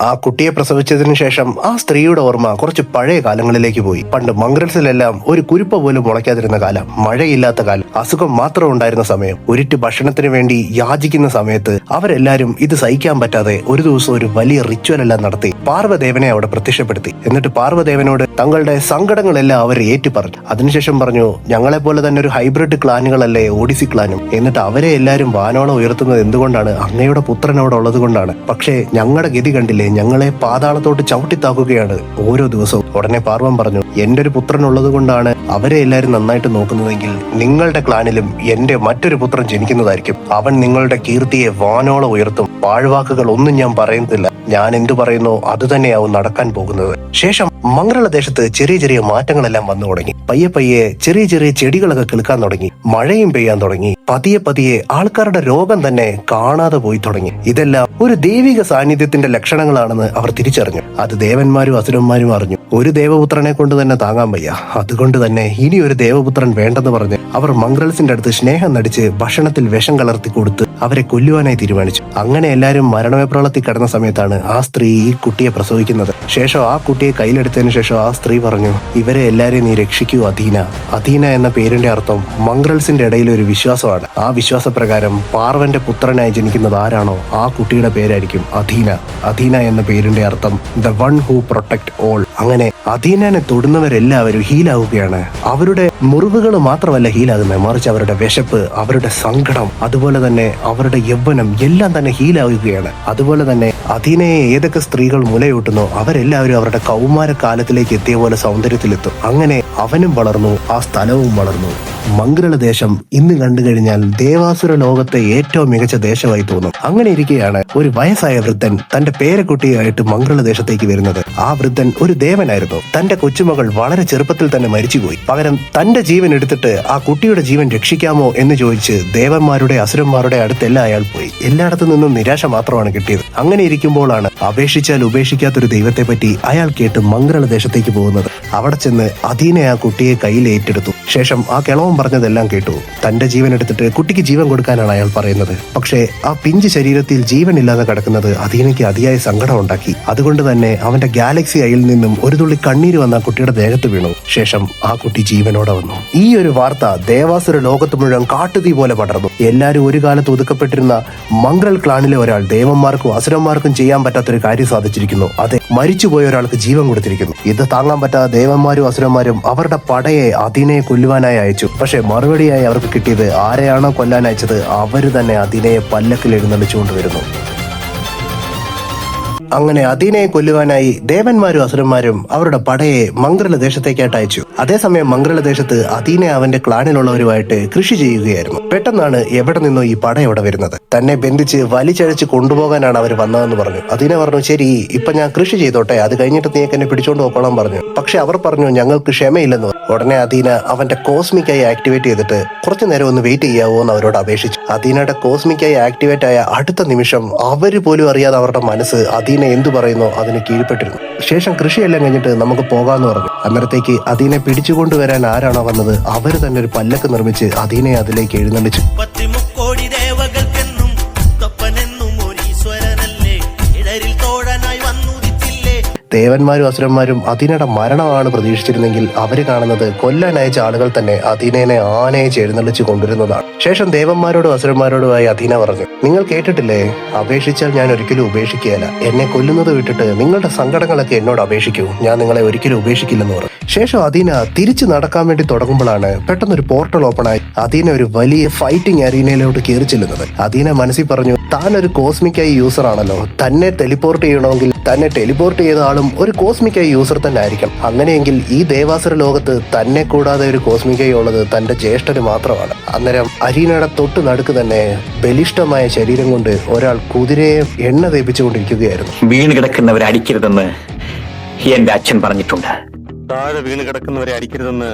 Speaker 1: ആ കുട്ടിയെ പ്രസവിച്ചതിനു ശേഷം ആ സ്ത്രീയുടെ ഓർമ്മ കുറച്ച് പഴയ കാലങ്ങളിലേക്ക് പോയി. പണ്ട് മംഗ്രൽസിലെല്ലാം ഒരു കുരുപ്പ പോലും മുളയ്ക്കാതിരുന്ന കാലം, മഴയില്ലാത്ത കാലം, അസുഖം മാത്രം ഉണ്ടായിരുന്ന സമയം, ഒരിറ്റ് ഭക്ഷണത്തിന് വേണ്ടി യാചിക്കുന്ന സമയത്ത് അവരെല്ലാരും ഇത് സഹിക്കാൻ പറ്റാതെ ഒരു ദിവസം ഒരു വലിയ റിച്വൽ എല്ലാം നടത്തി പാർവദേവനെ അവിടെ പ്രത്യക്ഷപ്പെടുത്തി. എന്നിട്ട് പാർവദേവനോട് തങ്ങളുടെ സങ്കടങ്ങളെല്ലാം അവർ ഏറ്റുപറഞ്ഞു. അതിനുശേഷം പറഞ്ഞു, ഞങ്ങളെ പോലെ തന്നെ ഒരു ഹൈബ്രിഡ് ക്ലാനുകളല്ലേ ഓഡിസി ക്ലാനും, എന്നിട്ട് അവരെ എല്ലാരും വാനോളം ഉയർത്തുന്നത് എന്തുകൊണ്ടാണ്? അങ്ങയുടെ പുത്രൻ അവിടെ ഉള്ളത് കൊണ്ടാണ്. പക്ഷേ ഞങ്ങളുടെ ഗതി കണ്ടില്ലേ, ഞങ്ങളെ പാതാളത്തോട്ട് ചവിട്ടിത്താക്കുകയാണ് ഓരോ ദിവസവും. ഉടനെ പാർവം പറഞ്ഞു, എന്റെ ഒരു പുത്രൻ ഉള്ളത് കൊണ്ടാണ് അവരെ എല്ലാരും നന്നായിട്ട് നോക്കുന്നതെങ്കിൽ നിങ്ങളുടെ ക്ലാനിലും എന്റെ മറ്റൊരു പുത്രൻ ജനിക്കുന്നതായിരിക്കും. അവൻ നിങ്ങളുടെ കീർത്തിയെ വാനോളം ഉയർത്തും. പാഴ്വാക്കുകൾ ഒന്നും ഞാൻ പറയുന്നില്ല. ഞാൻ എന്തു പറയുന്നോ അത് തന്നെയാവും നടക്കാൻ പോകുന്നത്. ശേഷം മംഗളദേശത്ത് ചെറിയ ചെറിയ മാറ്റങ്ങളെല്ലാം വന്നു തുടങ്ങി. പയ്യെ പയ്യെ ചെറിയ ചെറിയ ചെടികളൊക്കെ കിളുക്കാൻ തുടങ്ങി. മഴയും പെയ്യാൻ തുടങ്ങി. പതിയെ പതിയെ ആൾക്കാരുടെ രോഗം തന്നെ കാണാതെ പോയി തുടങ്ങി. ഇതെല്ലാം ഒരു ദൈവിക സാന്നിധ്യത്തിന്റെ ലക്ഷണങ്ങളാണെന്ന് അവർ തിരിച്ചറിഞ്ഞു. അത് ദേവന്മാരും അസുരന്മാരും അറിഞ്ഞു. ഒരു ദേവപുത്രനെ കൊണ്ട് തന്നെ താങ്ങാൻ വയ്യ. അതുകൊണ്ട് തന്നെ ഇനി ഒരു ദേവപുത്രൻ വേണ്ടെന്ന് പറഞ്ഞ് അവർ മംഗ്രൽസിന്റെ അടുത്ത് സ്നേഹം നടിച്ച് ഭക്ഷണത്തിൽ വിഷം കലർത്തി കൊടുത്ത് അവരെ കൊല്ലുവാനായി തീരുമാനിച്ചു. അങ്ങനെ എല്ലാരും മരണവേപ്രളത്തിൽ കിടന്ന സമയത്താണ് ആ സ്ത്രീ ഈ കുട്ടിയെ പ്രസവിക്കുന്നത്. ശേഷം ആ കുട്ടിയെ കയ്യിലെടുത്തതിനു ശേഷം ആ സ്ത്രീ പറഞ്ഞു, ഇവരെ എല്ലാരെയും നീ രക്ഷിക്കൂ അധീന. അധീന എന്ന പേരിന്റെ അർത്ഥം മംഗ്രൽസിന്റെ ഇടയിൽ ഒരു വിശ്വാസമാണ്. ആ വിശ്വാസപ്രകാരം പാർവന്റെ പുത്രനായി ജനിക്കുന്നത് ആരാണോ ആ കുട്ടിയുടെ പേരായിരിക്കും അധീന. അധീന എന്ന പേരിന്റെ അർത്ഥം the one who protect all. അങ്ങനെ അധീനനെ തൊടുന്നവരെല്ലാവരും ഹീലാവുകയാണ്. അവരുടെ മുറിവുകൾ മാത്രമല്ല ഹീലാകുന്നത്, മറിച്ച് അവരുടെ വിശപ്പ്, അവരുടെ സങ്കടം, അതുപോലെ തന്നെ അവരുടെ യൗവനം എല്ലാം തന്നെ ഹീലാവുകയാണ്. അതുപോലെ തന്നെ അധീനയെ ഏതൊക്കെ സ്ത്രീകൾ മുലയൂട്ടുന്നോ അവരെല്ലാവരും അവരുടെ കൗമാരകാലത്തിലേക്ക് എത്തിയ പോലെ സൗന്ദര്യത്തിലെത്തും. അങ്ങനെ അവനും വളർന്നു, ആ സ്ഥലവും വളർന്നു. മംഗളദേശം ഇന്ന് കണ്ടു കഴിഞ്ഞാൽ ദേവാസുര ലോകത്തെ ഏറ്റവും മികച്ച ദേശമായി തോന്നും. അങ്ങനെ ഇരിക്കെയാണ് ഒരു വയസ്സായ വൃദ്ധൻ തന്റെ പേരക്കുട്ടിയായിട്ട് മംഗളദേശത്തേക്ക് വരുന്നത്. ആ വൃദ്ധൻ ഒരു ദേവനായിരുന്നു. തന്റെ കൊച്ചുമകൾ വളരെ ചെറുപ്പത്തിൽ തന്നെ മരിച്ചുപോയി. പകരം തന്റെ ജീവൻ എടുത്തിട്ട് ആ കുട്ടിയുടെ ജീവൻ രക്ഷിക്കാമോ എന്ന് ചോദിച്ച് ദേവന്മാരുടെ അസുരന്മാരുടെ അടുത്തെല്ലാം അയാൾ പോയി. എല്ലായിടത്തു നിന്നും നിരാശ മാത്രമാണ് കിട്ടിയത്. അങ്ങനെ ഇരിക്കുമ്പോഴാണ് അപേക്ഷിച്ചാൽ ഉപേക്ഷിക്കാത്തൊരു ദൈവത്തെ പറ്റി അയാൾ കേട്ട് മംഗളദേശത്തേക്ക് പോകുന്നത്. അവിടെ ചെന്ന് അധീനെ ആ കുട്ടിയെ കയ്യിൽ ഏറ്റെടുത്തു. ശേഷം ആ കിളവൻ പറഞ്ഞതെല്ലാം കേട്ടു. തന്റെ ജീവൻ എടുത്തിട്ട് കുട്ടിക്ക് ജീവൻ കൊടുക്കാനാണ് അയാൾ പറയുന്നത്. പക്ഷേ ആ പിഞ്ച് ശരീരത്തിൽ ജീവൻ ഇല്ലാതെ കിടക്കുന്നത് അധീനയ്ക്ക് അതിയായ സങ്കടം ഉണ്ടാക്കി. അതുകൊണ്ട് തന്നെ അവന്റെ ഗാലക്സി അയിൽ നിന്നും ഒരു തുള്ളി കണ്ണീര് വന്ന ആ കുട്ടിയുടെ ദേഹത്ത് വീണു. ശേഷം ആ കുട്ടി ജീവനോടെ വന്നു. ഈ ഒരു വാർത്ത ദേവാസുര ലോകത്ത് മുഴുവൻ കാട്ടുതീ പോലെ പടർന്നു. എല്ലാരും ഒരു കാലത്ത് ഒതുക്കപ്പെട്ടിരുന്ന മംഗൾ ക്ലാനിലെ ഒരാൾ ദേവന്മാർക്കും അസുരന്മാർക്കും ചെയ്യാൻ പറ്റാത്തൊരു കാര്യം സാധിച്ചിരിക്കുന്നു. അതെ, മരിച്ചുപോയ ഒരാൾക്ക് ജീവൻ കൊടുത്തിരിക്കുന്നു. ഇത് താങ്ങാൻ പറ്റാത്ത ദേവന്മാരും അസുരന്മാരും അവരുടെ പടയെ അധീനയെ കൊല്ലുവാനായി അയച്ചു. പക്ഷെ മറുപടിയായി അവർക്ക് കിട്ടിയത് ആരെയാണോ കൊല്ലാൻ അയച്ചത് അവര് തന്നെ അധീനയെ പല്ലക്കിൽ എഴുന്നള്ളിച്ചുകൊണ്ടുവരുന്നു. അങ്ങനെ അദീനയെ കൊല്ലുവാനായി ദേവന്മാരും അസുരന്മാരും അവരുടെ പടയെ മംഗള ദേശത്തേക്കായിട്ട് അയച്ചു. അതേസമയം മംഗള ദേശത്ത് അദീന അവന്റെ ക്ലാനിലുള്ളവരുമായിട്ട് കൃഷി ചെയ്യുകയായിരുന്നു. പെട്ടെന്നാണ് എവിടെ നിന്നോ ഈ പട എവിടെ വരുന്നത്. തന്നെ ബന്ധിച്ച് വലിച്ചഴച്ച് കൊണ്ടുപോകാനാണ് അവർ വന്നതെന്ന് പറഞ്ഞു. അദീന പറഞ്ഞു, ശരി, ഇപ്പൊ ഞാൻ കൃഷി ചെയ്തോട്ടെ, അത് കഴിഞ്ഞിട്ട് നീക്ക് എന്നെ പിടിച്ചോണ്ട് പോക്കോളാൻ പറഞ്ഞു. പക്ഷെ അവർ പറഞ്ഞു, ഞങ്ങൾക്ക് ക്ഷമയില്ലെന്ന്. ഉടനെ അദീന അവന്റെ കോസ്മിക്കായി ആക്ടിവേറ്റ് ചെയ്തിട്ട് കുറച്ചു നേരം ഒന്ന് വെയിറ്റ് ചെയ്യാവോ എന്ന് അവരോട് അപേക്ഷിച്ചു. അദീനയുടെ കോസ്മിക്കായി ആക്ടിവേറ്റ് ആയ അടുത്ത നിമിഷം അവര് പോലും അറിയാതെ അവരുടെ മനസ്സ് അദീന എന്തു പറയുന്നോ അതിന് കീഴ്പ്പെട്ടിരുന്നു. ശേഷം കൃഷിയെല്ലാം കഴിഞ്ഞിട്ട് നമുക്ക് പോകാമെന്ന് പറഞ്ഞു. അന്നേരത്തേക്ക് അദീനെ പിടിച്ചുകൊണ്ടുവരാൻ ആരാണോ വന്നത് അവര് തന്നെ ഒരു പല്ലക്ക് നിർമ്മിച്ച് അദീനയെ അതിലേക്ക് എഴുന്നള്ളിച്ചു. ദേവന്മാരും അസുരന്മാരും അദീനയുടെ മരണമാണ് പ്രതീക്ഷിച്ചിരുന്നെങ്കിൽ അവര് കാണുന്നത് കൊല്ലാൻ അയച്ച ആളുകൾ തന്നെ അദീനയെ ആനയിച്ച് എഴുന്നള്ളിച്ച് കൊണ്ടുവരുന്നതാണ്. ശേഷം ദേവന്മാരോടും അസുരന്മാരോടുമായി അദീന പറഞ്ഞു, നിങ്ങൾ കേട്ടിട്ടില്ലേ, അപേക്ഷിച്ചാൽ ഞാൻ ഒരിക്കലും ഉപേക്ഷിക്കുകയല്ല. എന്നെ കൊല്ലുന്നത് വിട്ടിട്ട് നിങ്ങളുടെ സങ്കടങ്ങളൊക്കെ എന്നോട് അപേക്ഷിക്കൂ, ഞാൻ നിങ്ങളെ ഒരിക്കലും ഉപേക്ഷിക്കില്ലെന്ന് പറഞ്ഞു. ശേഷം അദീന തിരിച്ചു നടക്കാൻ വേണ്ടി തുടങ്ങുമ്പോഴാണ് പെട്ടെന്നൊരു പോർട്ടൽ ഓപ്പൺ ആയി അദീന ഒരു വലിയ ഫൈറ്റിംഗ് അരീനയിലോട്ട് കയറി ചെല്ലുന്നത്. അദീന മനസ്സിൽ പറഞ്ഞു, താൻ ഒരു കോസ്മിക്കായി യൂസർ ആണല്ലോ, തന്നെ ടെലിപ്പോർട്ട് ചെയ്യണമെങ്കിൽ തന്നെ ടെലിപ്പോർട്ട് ചെയ്ത ആളും ഒരു കോസ്മിക്കായി യൂസർ തന്നെ ആയിരിക്കണം. അങ്ങനെയെങ്കിൽ ഈ ദേവാസുര ലോകത്ത് തന്നെ കൂടാതെ ഒരു കോസ്മിക്കായി ഉള്ളത് തന്റെ ജ്യേഷ്ഠന് മാത്രമാണ്. അന്നേരം അരീനയുടെ തൊട്ട് നടുക്ക് തന്നെ ബലിഷ്ഠമായ ശരീരം കൊണ്ട് ഒരാൾ കുതിരയെ എണ്ണ തേപ്പിച്ചുകൊണ്ടിരിക്കുകയായിരുന്നു.
Speaker 3: വീണ് കിടക്കുന്നവരെ അടിക്കരുതെന്ന് എന്റെ അച്ഛൻ പറഞ്ഞിട്ടുണ്ട്.
Speaker 4: താഴെ വീണ് കിടക്കുന്നവരെ അടിക്കരുതെന്ന്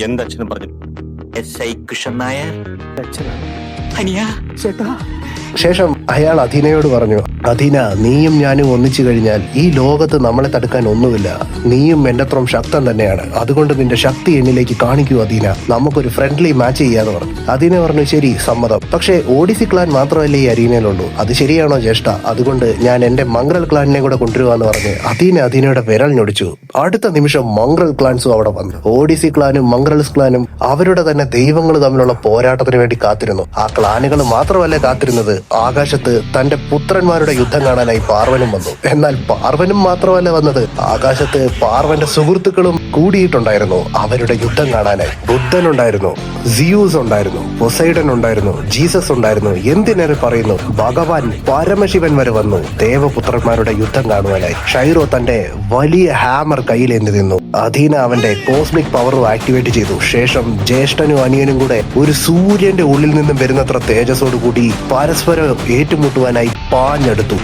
Speaker 4: എന്റെ അച്ഛനും പറഞ്ഞിട്ടുണ്ട്.
Speaker 3: SI കൃഷ്ണൻ നായർ അനിയാ ചേട്ടാ.
Speaker 1: ശേഷം അയാൾ അദീനയോട് പറഞ്ഞു, അദീന, നീയും ഞാനും ഒന്നിച്ചു കഴിഞ്ഞാൽ ഈ ലോകത്ത് നമ്മളെ തടുക്കാൻ ഒന്നുമില്ല. നീയും എന്റെത്രം ശക്തൻ തന്നെയാണ്. അതുകൊണ്ട് നിന്റെ ശക്തി എന്നിലേക്ക് കാണിക്കൂ അദീന, നമുക്കൊരു ഫ്രണ്ട്ലി മാച്ച് ചെയ്യാന്ന് പറഞ്ഞു. അദീന പറഞ്ഞു, ശരി, സമ്മതം. പക്ഷേ ഓഡിസി ക്ലാൻ മാത്രമല്ലേ ഈ അരീനയിലുള്ളൂ, അത് ശരിയാണോ ജ്യേഷ്ഠ? അതുകൊണ്ട് ഞാൻ എന്റെ മംഗൾ ക്ലാനിനെ കൂടെ കൊണ്ടുവരുവാന്ന് പറഞ്ഞ് അദീനയുടെ വിരൽ ഞൊടിച്ചു. അടുത്ത നിമിഷം മംഗൾ ക്ലാൻസും അവിടെ വന്നു. ഓഡിസി ക്ലാനും മംഗൾസ് ക്ലാനും അവരുടെ തന്നെ ദൈവങ്ങൾ തമ്മിലുള്ള പോരാട്ടത്തിന് വേണ്ടി കാത്തിരുന്നു. ആ ക്ലാനുകൾ മാത്രമല്ല കാത്തിരുന്നത്, ആകാശത്ത് തന്റെ പുത്രന്മാരുടെ യുദ്ധം കാണാനായി പാർവനും വന്നു. എന്നാൽ പാർവനും മാത്രമല്ല വന്നത്, ആകാശത്ത് പാർവന്റെ സുഹൃത്തുക്കളും കൂടിയിട്ടുണ്ടായിരുന്നു അവരുടെ യുദ്ധം കാണാനായി. ബുദ്ധനുണ്ടായിരുന്നു, സിയൂസ് ഉണ്ടായിരുന്നു, പൊസൈഡൻ ഉണ്ടായിരുന്നു, ജീസസ് ഉണ്ടായിരുന്നു, എന്തിനേറെ പറയുന്നു, ഭഗവാൻ പരമശിവൻ വരെ വന്നു ദേവപുത്രന്മാരുടെ യുദ്ധം കാണുവാനായി. ഷൈറോ തന്റെ വലിയ ഹാമർ കയ്യിലേന്തി നിന്നു. അദീന അവന്റെ കോസ്മിക് പവറും ആക്ടിവേറ്റ് ചെയ്തു. ശേഷം ജ്യേഷ്ഠനും അനിയനും കൂടെ ഒരു സൂര്യന്റെ ഉള്ളിൽ നിന്നും വരുന്നത്ര തേജസ്സോടു കൂടി പരസ്പരം ഏറ്റുമുട്ടുവാനായി പാഞ്ഞെടുത്തു.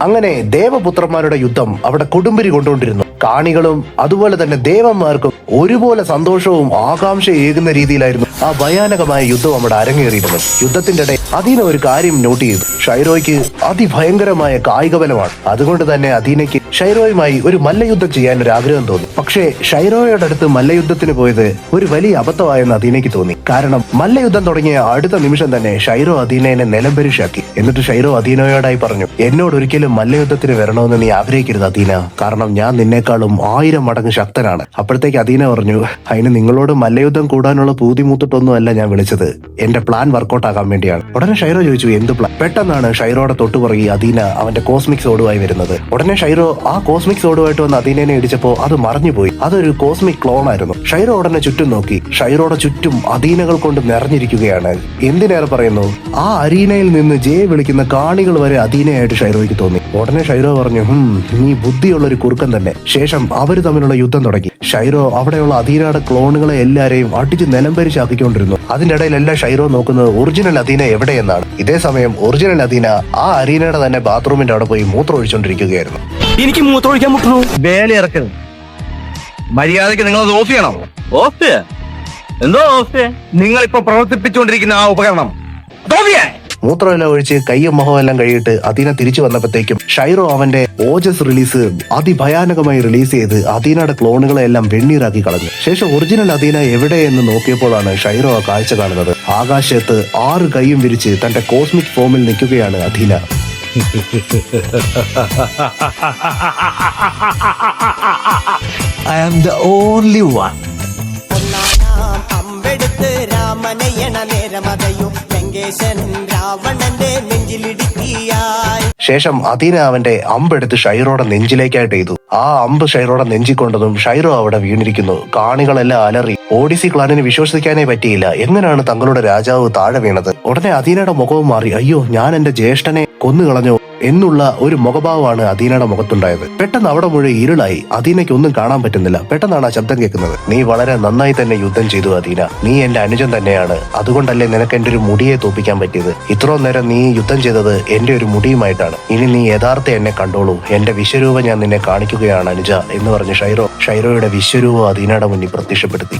Speaker 1: അങ്ങനെ ദേവപുത്രന്മാരുടെ യുദ്ധം അവിടെ കൊടുമ്പിരി കൊണ്ടുകൊണ്ടിരുന്നു. കാണികളും അതുപോലെ തന്നെ ദേവന്മാർക്കും ഒരുപോലെ സന്തോഷവും ആകാംക്ഷയേകുന്ന രീതിയിലായിരുന്നു ആ ഭയാനകമായ യുദ്ധം അവിടെ അരങ്ങേറിയിരുന്നത്. യുദ്ധത്തിന്റെ ഇടയിൽ അദീന ഒരു കാര്യം നോട്ട് ചെയ്തു. ഷൈറോയ്ക്ക് അതിഭയങ്കരമായ കായിക ബലമാണ്. അതുകൊണ്ട് തന്നെ അദീനയ്ക്ക് ഷൈറോയുമായി ഒരു മല്ലയുദ്ധം ചെയ്യാൻ ഒരു ആഗ്രഹം തോന്നി. പക്ഷേ ഷൈറോയുടെ അടുത്ത് മല്ലയുദ്ധത്തിന് പോയത് ഒരു വലിയ അബദ്ധമായെന്ന് അദീനയ്ക്ക് തോന്നി. കാരണം മല്ലയുദ്ധം തുടങ്ങിയ അടുത്ത നിമിഷം തന്നെ ഷൈറോ അദീനയെ നിലംപരിശാക്കി. എന്നിട്ട് ഷൈറോ അദീനയോടായി പറഞ്ഞു, എന്നോട് ഒരിക്കലും മല്ലയുദ്ധത്തിന് വരണമെന്ന് നീ ആഗ്രഹിക്കരുത് അദീന, കാരണം ഞാൻ നിന്നേക്കാളും 1000 മടങ്ങ് ശക്തനാണ്. അപ്പോഴത്തേക്ക് അദീന പറഞ്ഞു, അതിന് നിങ്ങളോട് മല്ലയുദ്ധം കൂടാനുള്ള പൂതി മൂത്തിട്ടൊന്നും അല്ല ഞാൻ വിളിച്ചത്, എന്റെ പ്ലാൻ വർക്കൗട്ട് ആകാൻ വേണ്ടിയാണ്. ഉടനെ ഷൈറോ ചോദിച്ചു, എന്ത് പ്ലാൻ? പെട്ടെന്നാണ് ഷൈറോയുടെ തൊട്ടുപുറകെ അദീന അവന്റെ കോസ്മിക് സോഡുമായി വരുന്നത്. ഉടനെ ഷൈറോ ആ കോസ്മിക് സോഡുമായിട്ട് വന്ന് അദീനനെ ഇടിച്ചപ്പോ അത് മറഞ്ഞുപോയി. അതൊരു കോസ്മിക് ക്ലോൺ ആയിരുന്നു. ഷൈറോ ഉടനെ ചുറ്റും നോക്കി. ഷൈറോയുടെ ചുറ്റും അദീനകൾ കൊണ്ട് നിറഞ്ഞിരിക്കുകയാണ്. എന്തിനേറെ പറയുന്നു, ആ അരീനയിൽ നിന്ന് ജയ വിളിക്കുന്ന കാണികൾ വരെ അദീനയായിട്ട് ഷൈറോയ്ക്ക് തോന്നി. ഉടനെ ഷൈറോ പറഞ്ഞു, നീ ബുദ്ധിയുള്ള ഒരു കുറുക്കൻ തന്നെ. ശേഷം അവര് തമ്മിലുള്ള യുദ്ധം തുടങ്ങി. ഷൈറോ അവിടെയുള്ള അദീനയുടെ ക്ലോണുകളെ എല്ലാരെയും അടിച്ച് നിലംപരിശാക്കിക്കൊണ്ടിരുന്നു. അതിന്റെ ഇടയിലെല്ലാം ഷൈറോ നോക്കുന്നത് ഒറിജിനൽ അദീന എവിടെയെന്നാണ്. ഇതേ സമയം ഒറിജിനൽ അദീന ആ അരീനയുടെ തന്നെ ബാത്റൂമിന്റെ അവിടെ പോയി മൂത്രം ഒഴിച്ചോണ്ടിരിക്കുകയായിരുന്നു.
Speaker 4: എനിക്ക് മൂത്രമൊഴിക്കാൻ മുട്ടുന്നു.
Speaker 5: വേല ഇറക്കരുത്, മര്യാദയ്ക്ക് നിങ്ങൾ ഓഫ് ചെയ്യണം.
Speaker 4: ഓഫ്? എന്തോ ഓഫ്?
Speaker 5: നിങ്ങൾ ഇപ്പൊ പ്രവർത്തിപ്പിച്ചുകൊണ്ടിരിക്കുന്ന ആ ഉപകരണം
Speaker 1: മൂത്രമെല്ലാം ഒഴിച്ച് കയ്യും മുഖവും എല്ലാം കഴിയിട്ട് അദീന തിരിച്ചു വന്നപ്പോഴത്തേക്കും ഷൈറോ അവന്റെ ഓജസ് റിലീസ് അതിഭയാനകമായി റിലീസ് ചെയ്ത് അദീനയുടെ ക്ലോണുകളെ എല്ലാം വെണ്ണീറാക്കി കളഞ്ഞു. ശേഷം ഒറിജിനൽ അദീന എവിടെയെന്ന് നോക്കിയപ്പോഴാണ് ഷൈറോ ആ കാഴ്ച കാണുന്നത്. ആകാശത്ത് 6 കൈയും വിരിച്ച് തന്റെ കോസ്മിക് ഫോമിൽ നിൽക്കുകയാണ് Adeena.
Speaker 5: I am the only one.
Speaker 6: അമ്പെടുത്ത് രാമനയണ നേരമതയും ലങ്കേശൻ രാവണന്റെ നെഞ്ചിലിടുക്കിയായി.
Speaker 1: ശേഷം അദീന അവന്റെ അമ്പെടുത്ത് ഷൈറോടെ നെഞ്ചിലേക്കായിട്ട് ചെയ്തു. ആ അമ്പ് ഷൈറോടെ നെഞ്ചിക്കൊണ്ടതും ഷൈറോ അവിടെ വീണിരിക്കുന്നു. കാണികളെല്ലാം അലറി. ഓഡിസി ക്ലാനിന് വിശ്വസിക്കാനേ പറ്റിയില്ല. എങ്ങനെയാണ് തങ്ങളുടെ രാജാവ് താഴെ വീണത്? ഉടനെ അദീനയുടെ മുഖവും മാറി. അയ്യോ, ഞാൻ എന്റെ ജ്യേഷ്ഠനെ കൊന്നുകളഞ്ഞോ എന്നുള്ള ഒരു മുഖഭാവമാണ് അദീനയുടെ മുഖത്തുണ്ടായത്. പെട്ടെന്ന് അവിടെ മുഴുവൻ ഇരുളായി. അദീനയ്ക്ക് ഒന്നും കാണാൻ പറ്റുന്നില്ല. പെട്ടെന്നാണ് ആ ശബ്ദം കേൾക്കുന്നത്. നീ വളരെ നന്നായി തന്നെ യുദ്ധം ചെയ്തു അദീന. നീ എന്റെ അനുജൻ തന്നെയാണ്. അതുകൊണ്ടല്ലേ നിനക്ക് എന്റെ ഒരു മുടിയെ തോപ്പിക്കാൻ പറ്റിയത്. ഇത്രയും നേരം നീ യുദ്ധം ചെയ്തത് എന്റെ ഒരു മുടിയുമായിട്ടാണ്. ഇനി നീ യഥാർത്ഥ എന്നെ കണ്ടോളൂ. എന്റെ വിശ്വരൂപം ഞാൻ നിന്നെ കാണിക്കുകയാണ് അനുജ എന്ന് പറഞ്ഞ് ഷൈറോയുടെ വിശ്വരൂപം അദീനയുടെ മുന്നിൽ പ്രത്യക്ഷപ്പെടുത്തി.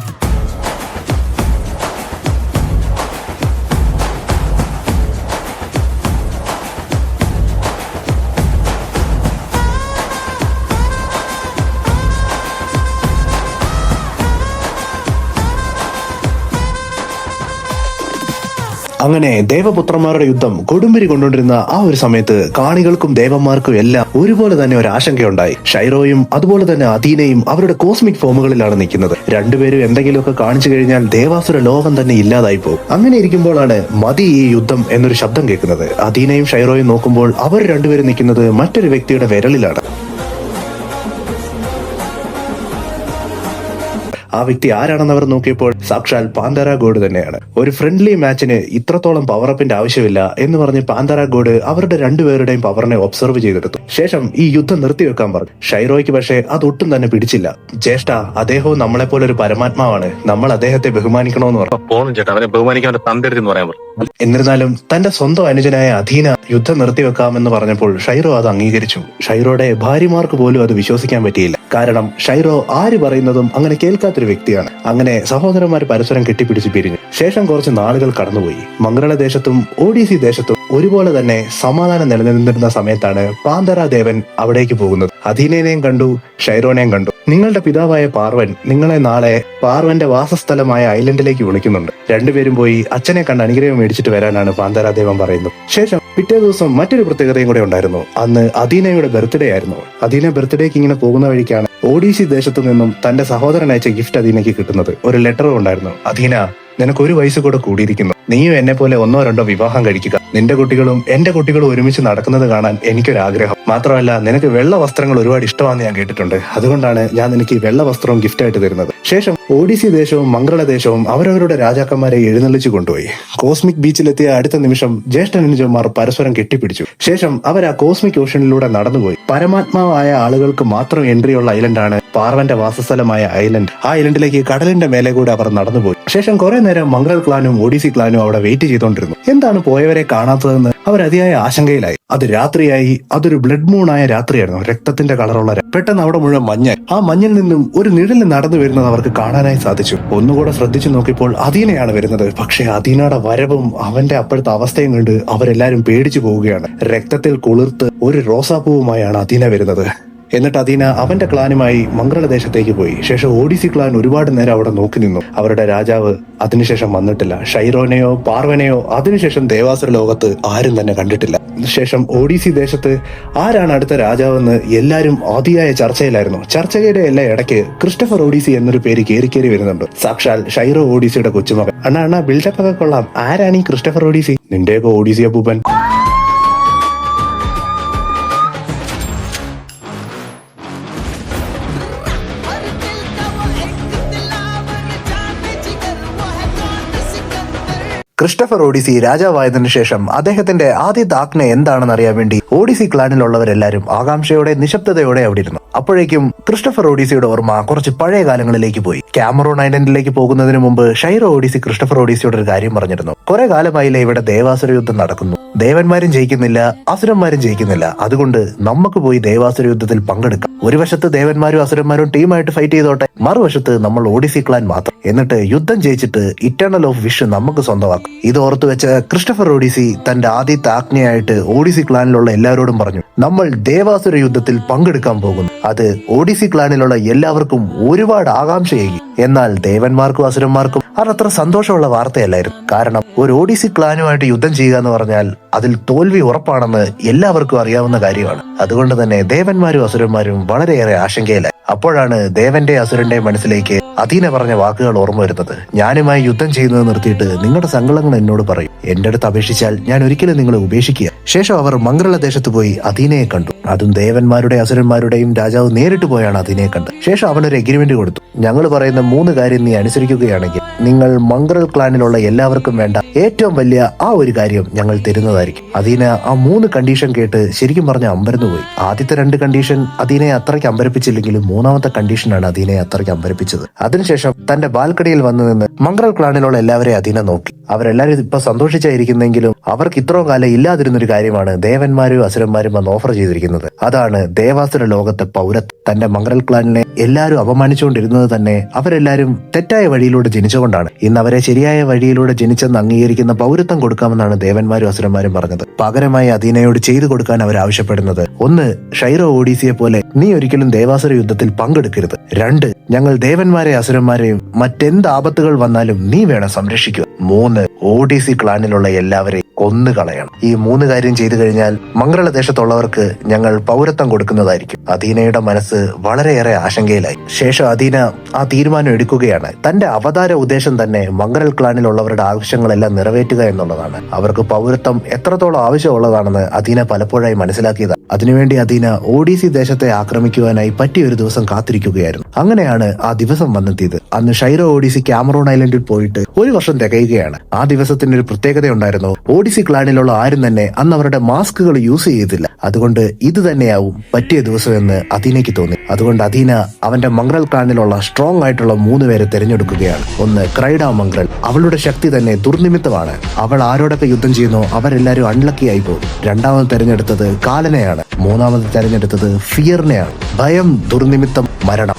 Speaker 1: അങ്ങനെ ദേവപുത്രന്മാരുടെ യുദ്ധം കൊടുമ്പിരി കൊണ്ടുകൊണ്ടിരുന്ന ആ ഒരു സമയത്ത് കാണികൾക്കും ദേവന്മാർക്കും എല്ലാം ഒരുപോലെ തന്നെ ഒരു ആശങ്കയുണ്ടായി. ഷൈറോയും അതുപോലെ തന്നെ അദീനയും അവരുടെ കോസ്മിക് ഫോമുകളിലാണ് നിൽക്കുന്നത്. രണ്ടുപേരും എന്തെങ്കിലുമൊക്കെ കാണിച്ചു കഴിഞ്ഞാൽ ദേവാസുര ലോകം തന്നെ ഇല്ലാതായി പോകും. അങ്ങനെ ഇരിക്കുമ്പോഴാണ് മതി ഈ യുദ്ധം എന്നൊരു ശബ്ദം കേൾക്കുന്നത്. അദീനയും ഷൈറോയും നോക്കുമ്പോൾ അവർ രണ്ടുപേരും നിൽക്കുന്നത് മറ്റൊരു വ്യക്തിയുടെ വിരലിലാണ്. ആ വ്യക്തി ആരാണെന്ന് അവർ നോക്കിയപ്പോൾ സാക്ഷാൽ പാന്തര ഗോഡ് തന്നെയാണ്. ഒരു ഫ്രണ്ട്ലി മാച്ചിന് ഇത്രത്തോളം പവറപ്പിന്റെ ആവശ്യമില്ല എന്ന് പറഞ്ഞ് പാന്തര ഗോഡ് അവരുടെ രണ്ടുപേരുടെയും പവറിനെ ഒബ്സർവ് ചെയ്തെടുത്തു. ശേഷം ഈ യുദ്ധം നിർത്തിവെക്കാൻ പറഞ്ഞു. ഷൈറോയ്ക്ക് പക്ഷേ അതൊട്ടും തന്നെ പിടിച്ചില്ല. ജ്യേഷ്ഠ, അദ്ദേഹവും നമ്മളെപ്പോലെ ഒരു പരമാത്മാവാണ്. നമ്മൾ അദ്ദേഹത്തെ ബഹുമാനിക്കണമെന്ന് പറഞ്ഞു.
Speaker 4: പോണം ചേട്ടാ, അവനെ ബഹുമാനിക്കാൻ തന്തെടുത്തെന്ന് പറയാൻ പറഞ്ഞു.
Speaker 1: എന്നിരുന്നാലും തന്റെ സ്വന്തം അനുജനായ അദീന യുദ്ധം നിർത്തിവെക്കാമെന്ന് പറഞ്ഞപ്പോൾ ഷൈറോ അത് അംഗീകരിച്ചു. ഷൈറോയുടെ ഭാര്യമാർക്ക് പോലും അത് വിശ്വസിക്കാൻ പറ്റിയില്ല. കാരണം ഷൈറോ ആര് പറയുന്നതും അങ്ങനെ കേൾക്കാത്തൊരു വ്യക്തിയാണ്. അങ്ങനെ സഹോദരന്മാർ പരസ്പരം കെട്ടിപ്പിടിച്ച് പിരിഞ്ഞു. ശേഷം കുറച്ച് നാളുകൾ കടന്നുപോയി. മംഗള ദേശത്തും ഒഡീസി ദേശത്തും ഒരുപോലെ തന്നെ സമാധാനം നിലനിന്നിരുന്ന സമയത്താണ് പാന്തര ദേവൻ അവിടേക്ക് പോകുന്നത്. അദീനയെയും കണ്ടു, ഷൈറോനെയും കണ്ടു. നിങ്ങളുടെ പിതാവായ പാർവൻ നിങ്ങളെ നാളെ പാർവന്റെ വാസസ്ഥലമായ ഐലൻഡിലേക്ക് വിളിക്കുന്നുണ്ട്. രണ്ടുപേരും പോയി അച്ഛനെ കണ്ട് അനുഗ്രഹം മേടിച്ചിട്ട് വരാനാണ് പാന്തര ദേവൻ പറയുന്നത്. ശേഷം പിറ്റേ ദിവസം മറ്റൊരു പ്രത്യേകതയും കൂടെ ഉണ്ടായിരുന്നു. അന്ന് അദീനയുടെ ബർത്ത്ഡേ ആയിരുന്നു. അദീന ബർത്ത്ഡേക്ക് ഇങ്ങനെ പോകുന്ന വഴിക്കാണ് ഒഡീസി ദേശത്തു നിന്നും തന്റെ സഹോദരൻ അയച്ച ഗിഫ്റ്റ് അദീനയ്ക്ക് കിട്ടുന്നത്. ഒരു ലെറ്ററും ഉണ്ടായിരുന്നു. അദീന, നിനക്ക് ഒരു വയസ്സ് കൂടെ കൂടിയിരിക്കുന്നു. നീയും എന്നെ പോലെ 1-2 വിവാഹം കഴിക്കുക. നിന്റെ കുട്ടികളും എന്റെ കുട്ടികളും ഒരുമിച്ച് നടക്കുന്നത് കാണാൻ എനിക്കൊരാഗ്രഹം. മാത്രമല്ല, നിനക്ക് വെള്ള വസ്ത്രങ്ങൾ ഒരുപാട് ഇഷ്ടമാണെന്ന് ഞാൻ കേട്ടിട്ടുണ്ട്. അതുകൊണ്ടാണ് ഞാൻ നിനക്ക് ഈ വെള്ള വസ്ത്രവും ഗിഫ്റ്റായിട്ട് തരുന്നത്. ശേഷം ഒഡീസി ദേശവും മംഗള ദേശവും അവരവരുടെ രാജാക്കന്മാരെ എഴുന്നള്ളിച്ചു കൊണ്ടുപോയി. കോസ്മിക് ബീച്ചിലെത്തിയ അടുത്ത നിമിഷം ജ്യേഷ്ഠനുജന്മാർ പരസ്പരം കെട്ടിപ്പിടിച്ചു. ശേഷം അവർ ആ കോസ്മിക് ഓഷനിലൂടെ നടന്നുപോയി. പരമാത്മാവായ ആളുകൾക്ക് മാത്രം എൻട്രിയുള്ള ഐലൻഡാണ് പാർവന്റെ വാസസ്ഥലമായ ഐലൻഡ്. ആ ഐലൻഡിലേക്ക് കടലിന്റെ മേലെ കൂടെ അവർ നടന്നുപോയി. ശേഷം കുറെ നേരം മംഗൾ ക്ലാനും ഒഡീസി ക്ലാനും അവിടെ വെയിറ്റ് ചെയ്തുകൊണ്ടിരുന്നു. എന്താണ് പോയവരെ കാണാത്തതെന്ന് അവർ അതിയായ ആശങ്കയിലായി. അത് രാത്രിയായി. അതൊരു ബ്ലഡ് മൂണായ രാത്രിയായിരുന്നു. രക്തത്തിന്റെ കളറുള്ള. പെട്ടെന്ന് അവിടെ മുഴുവൻ മഞ്ഞ്. ആ മഞ്ഞിൽ നിന്നും ഒരു നിഴലിൽ നടന്നു വരുന്നത് അവർക്ക് കാണാനായി സാധിച്ചു. ഒന്നുകൂടെ ശ്രദ്ധിച്ചു നോക്കിയപ്പോൾ അദീനയാണ് വരുന്നത്. പക്ഷെ അദീനയുടെ വരവും അവന്റെ അപ്പോഴത്തെ അവസ്ഥയും കണ്ട് അവരെല്ലാരും പേടിച്ചു പോവുകയാണ്. രക്തത്തിൽ കുളിർത്ത് ഒരു റോസാപ്പൂവുമായാണ് അദീന വരുന്നത്. എന്നിട്ട് അദീന അവന്റെ ക്ലാനുമായി മംഗളദേശത്തേക്ക് പോയി. ശേഷം ഒഡീസി ക്ലാൻ ഒരുപാട് നേരം അവിടെ നോക്കി നിന്നു. അവരുടെ രാജാവ് അതിനുശേഷം വന്നിട്ടില്ല. ഷൈറോനെയോ പാർവനെയോ അതിനുശേഷം ദേവാസുര ലോകത്ത് ആരും തന്നെ കണ്ടിട്ടില്ല. ശേഷം ഒഡീസി ദേശത്ത് ആരാണ് അടുത്ത രാജാവെന്ന് എല്ലാരും അതിയായ ചർച്ചയിലായിരുന്നു. ചർച്ചയുടെ എല്ലാ ഇടയ്ക്ക് ക്രിസ്റ്റഫർ ഒഡീസി എന്നൊരു പേര് കയറി വരുന്നുണ്ട്. സാക്ഷാൽ ഷൈറോ ഒഡീസിയുടെ കൊച്ചുമകൻ. അണ്ണാ ബിൽഡപ്പ് ഒക്കെ കൊള്ളാം. ആരാണ് ഈ ക്രിസ്റ്റഫർ ഒഡീസി? നിന്റെയൊക്കെ ഒഡീസി അപ്പൂപ്പൻ. ക്രിസ്റ്റഫർ ഒഡീസി രാജാവായതിനു ശേഷം അദ്ദേഹത്തിന്റെ ആദ്യത്തെ ആജ്ഞ എന്താണെന്ന് അറിയാൻ വേണ്ടി ഒഡീസി ക്ലാനിലുള്ളവരെല്ലാരും ആകാംക്ഷയോടെ നിശബ്ദതയോടെ അവിടെ ഇരുന്നു. അപ്പോഴേക്കും ക്രിസ്റ്റഫർ ഒഡീസിയുടെ ഓർമ്മ കുറച്ച് പഴയ കാലങ്ങളിലേക്ക് പോയി. കാമറൂൺ ഐലൻഡിലേക്ക് പോകുന്നതിന് മുമ്പ് ഷൈറോ ഒഡീസി ക്രിസ്റ്റഫർ ഒഡീസിയോട് ഒരു കാര്യം പറഞ്ഞിരുന്നു. കുറെ കാലമായില്ലേ ഇവിടെ ദേവാസുര യുദ്ധം നടക്കുന്നു. ദേവന്മാരും ജയിക്കുന്നില്ല, അസുരന്മാരും ജയിക്കുന്നില്ല. അതുകൊണ്ട് നമുക്ക് പോയി ദേവാസുര യുദ്ധത്തിൽ പങ്കെടുക്കാം. ഒരു വശത്ത് ദേവന്മാരും അസുരന്മാരും ടീമായിട്ട് ഫൈറ്റ് ചെയ്തോട്ടെ, മറുവശത്ത് നമ്മൾ ഒഡീസി ക്ലാൻ മാത്രം. എന്നിട്ട് യുദ്ധം ജയിച്ചിട്ട് ഇറ്റേണൽ ഓഫ് വിഷ് നമുക്ക് സ്വന്തമാക്കും. ഇത് ഓർത്തു വെച്ച ക്രിസ്റ്റഫർ ഒഡീസി തന്റെ ആദ്യത്തെ ആജ്ഞയായിട്ട് ഒഡീസി ക്ലാനിലുള്ള എല്ലാവരോടും പറഞ്ഞു, നമ്മൾ ദേവാസുര യുദ്ധത്തിൽ പങ്കെടുക്കാൻ പോകുന്നു. അത് ഒഡീസി ക്ലാനിലുള്ള എല്ലാവർക്കും ഒരുപാട് ആകാംക്ഷയായി. എന്നാൽ ദേവന്മാർക്കും അസുരന്മാർക്കും അതത്ര സന്തോഷമുള്ള വാർത്തയല്ലായിരുന്നു. കാരണം ഒരു ഒഡീസി ക്ലാനുമായിട്ട് യുദ്ധം ചെയ്യുക എന്ന് പറഞ്ഞാൽ അതിൽ തോൽവി ഉറപ്പാണെന്ന് എല്ലാവർക്കും അറിയാവുന്ന കാര്യമാണ്. അതുകൊണ്ട് തന്നെ ദേവന്മാരും അസുരന്മാരും വളരെയേറെ ആശങ്കയിലായി. അപ്പോഴാണ് ദേവന്റെ അസുരന്റെ മനസ്സിലേക്ക് അദീന പറഞ്ഞ വാക്കുകൾ ഓർമ്മ വരുന്നത്. ഞാനുമായി യുദ്ധം ചെയ്യുന്നത് നിർത്തിയിട്ട് നിങ്ങളുടെ സങ്കടങ്ങൾ എന്നോട് പറയും. എന്റെ അടുത്ത് അപേക്ഷിച്ചാൽ ഞാൻ ഒരിക്കലും നിങ്ങളെ ഉപേക്ഷിക്കുക. ശേഷം അവർ മംഗള ദേശത്ത് പോയി അദീനയെ കണ്ടു. അതും ദേവന്മാരുടെ അസുരന്മാരുടെയും രാജാവ് നേരിട്ട് പോയാണ് അദീനയെ കണ്ടത്. ശേഷം അവനൊരു എഗ്രിമെന്റ് കൊടുത്തു. ഞങ്ങൾ പറയുന്ന 3 കാര്യം നീ അനുസരിക്കുകയാണെങ്കിൽ നിങ്ങൾ മംഗൾ ക്ലാനിലുള്ള എല്ലാവർക്കും വേണ്ട ഏറ്റവും വലിയ ആ ഒരു കാര്യം ഞങ്ങൾ തരുന്നതായിരിക്കും. അദീന ആ 3 കണ്ടീഷൻ കേട്ട് ശരിക്കും പറഞ്ഞ അമ്പരന്നു പോയി. ആദ്യത്തെ 2 കണ്ടീഷൻ അദീനയെ അത്രയ്ക്ക് അമ്പരപ്പിച്ചില്ലെങ്കിലും 3ാമത്തെ കണ്ടീഷനാണ് അദീനയെ അത്രയ്ക്ക് അമ്പരപ്പിച്ചത്. അതിനുശേഷം തന്റെ ബാൽക്കണിയിൽ വന്നു നിന്ന് മംഗൾ ക്ലാനിലുള്ള എല്ലാവരെയും അദീന നോക്കി. അവരെല്ലാവരും ഇപ്പൊ സന്തോഷിച്ചായിരിക്കുന്നെങ്കിലും അവർക്ക് ഇത്രയും കാലം ഇല്ലാതിരുന്നൊരു കാര്യമാണ് ദേവന്മാരും അസുരന്മാരും വന്ന് ഓഫർ ചെയ്തിരിക്കുന്നത്. അതാണ് ദേവാസുര ലോകത്തെ പൗരത്വം. തന്റെ മംഗൾ ക്ലാനിനെ എല്ലാവരും അപമാനിച്ചുകൊണ്ടിരുന്നത് തന്നെ അവരെല്ലാവരും തെറ്റായ വഴിയിലൂടെ ജനിച്ചുകൊണ്ടാണ്. ഇന്ന് അവരെ ശരിയായ വഴിയിലൂടെ ജനിച്ചെന്ന് അംഗീകരിക്കുന്ന പൗരത്വം കൊടുക്കാമെന്നാണ് ദേവന്മാരും അസുരന്മാരും പറഞ്ഞത്. പകരമായി അദീനയോട് ചെയ്തു കൊടുക്കാൻ അവർ ആവശ്യപ്പെടുന്നത് 1. ഷൈറോ ഓഡീസിയെ പോലെ നീ ഒരിക്കലും ദേവാസുര യുദ്ധത്തിൽ പങ്കെടുക്കരുത്. 2. ഞങ്ങൾ ദേവന്മാരെ അസുരന്മാരെയും മറ്റെന്ത് ആപത്തുകൾ വന്നാലും നീ വേണം സംരക്ഷിക്കുക. 3. ഓഡീസി ക്ലാനിലുള്ള എല്ലാവരെയും കൊന്നുകളയണം. ഈ 3 കാര്യം ചെയ്തു കഴിഞ്ഞാൽ മംഗള ദേശത്തുള്ളവർക്ക് ഞങ്ങൾ പൗരത്വം കൊടുക്കുന്നതായിരിക്കും. അദീനയുടെ മനസ്സ് വളരെയേറെ ആശങ്കയിലായി. ശേഷം അദീന ആ തീരുമാനം എടുക്കുകയാണ്. തന്റെ അവതാര ഉദ്ദേശം തന്നെ മംഗൾ ക്ലാനിലുള്ളവരുടെ ആവശ്യങ്ങളെല്ലാം നിറവേറ്റുക എന്നുള്ളതാണ്. അവർക്ക് പൗരത്വം എത്രത്തോളം ആവശ്യമുള്ളതാണെന്ന് അദീന പലപ്പോഴായി മനസ്സിലാക്കിയതാണ്. അതിനുവേണ്ടി അദീന ഓഡീസി ദേശത്തെ ആക്രമിക്കുവാനായി പറ്റിയൊരു ദിവസം കാത്തിരിക്കുകയായിരുന്നു. അങ്ങനെയാണ് ആ ദിവസം വന്നെത്തിയത്. അന്ന് ഷൈറോ ഓഡീസി ക്യാമറോൺ ഐലൻഡിൽ പോയിട്ട് 1 വർഷം തികയുകയാണ്. ആ ദിവസത്തിന് ഒരു പ്രത്യേകത ഉണ്ടായിരുന്നു. ഓഡീസി ക്ലാനിലുള്ള ആരും തന്നെ അന്ന് അവരുടെ മാസ്കുകൾ യൂസ് ചെയ്തില്ല. അതുകൊണ്ട് ഇത് തന്നെയാവും പറ്റിയ ദിവസം എന്ന് അദീനയ്ക്ക് തോന്നി. അതുകൊണ്ട് അദീന അവന്റെ മംഗൾ ക്ലാനിലുള്ള സ്ട്രോങ് ആയിട്ടുള്ള 3 പേരെ തിരഞ്ഞെടുക്കുകയാണ്. 1. ക്രൈഡ മംഗൾ. അവളുടെ ശക്തി തന്നെ ദുർനിമിത്തമാണ്. അവൾ ആരോടൊക്കെ യുദ്ധം ചെയ്യുന്നോ അവരെല്ലാരും അൺലക്കി ആയി പോകും. 2ാമത് തെരഞ്ഞെടുത്തത് കാലനെയാണ്. 3ാമത് തെരഞ്ഞെടുത്തത് ഫിയറിനെയാണ്. ഭയം, ദുർനിമിത്തം, മരണം.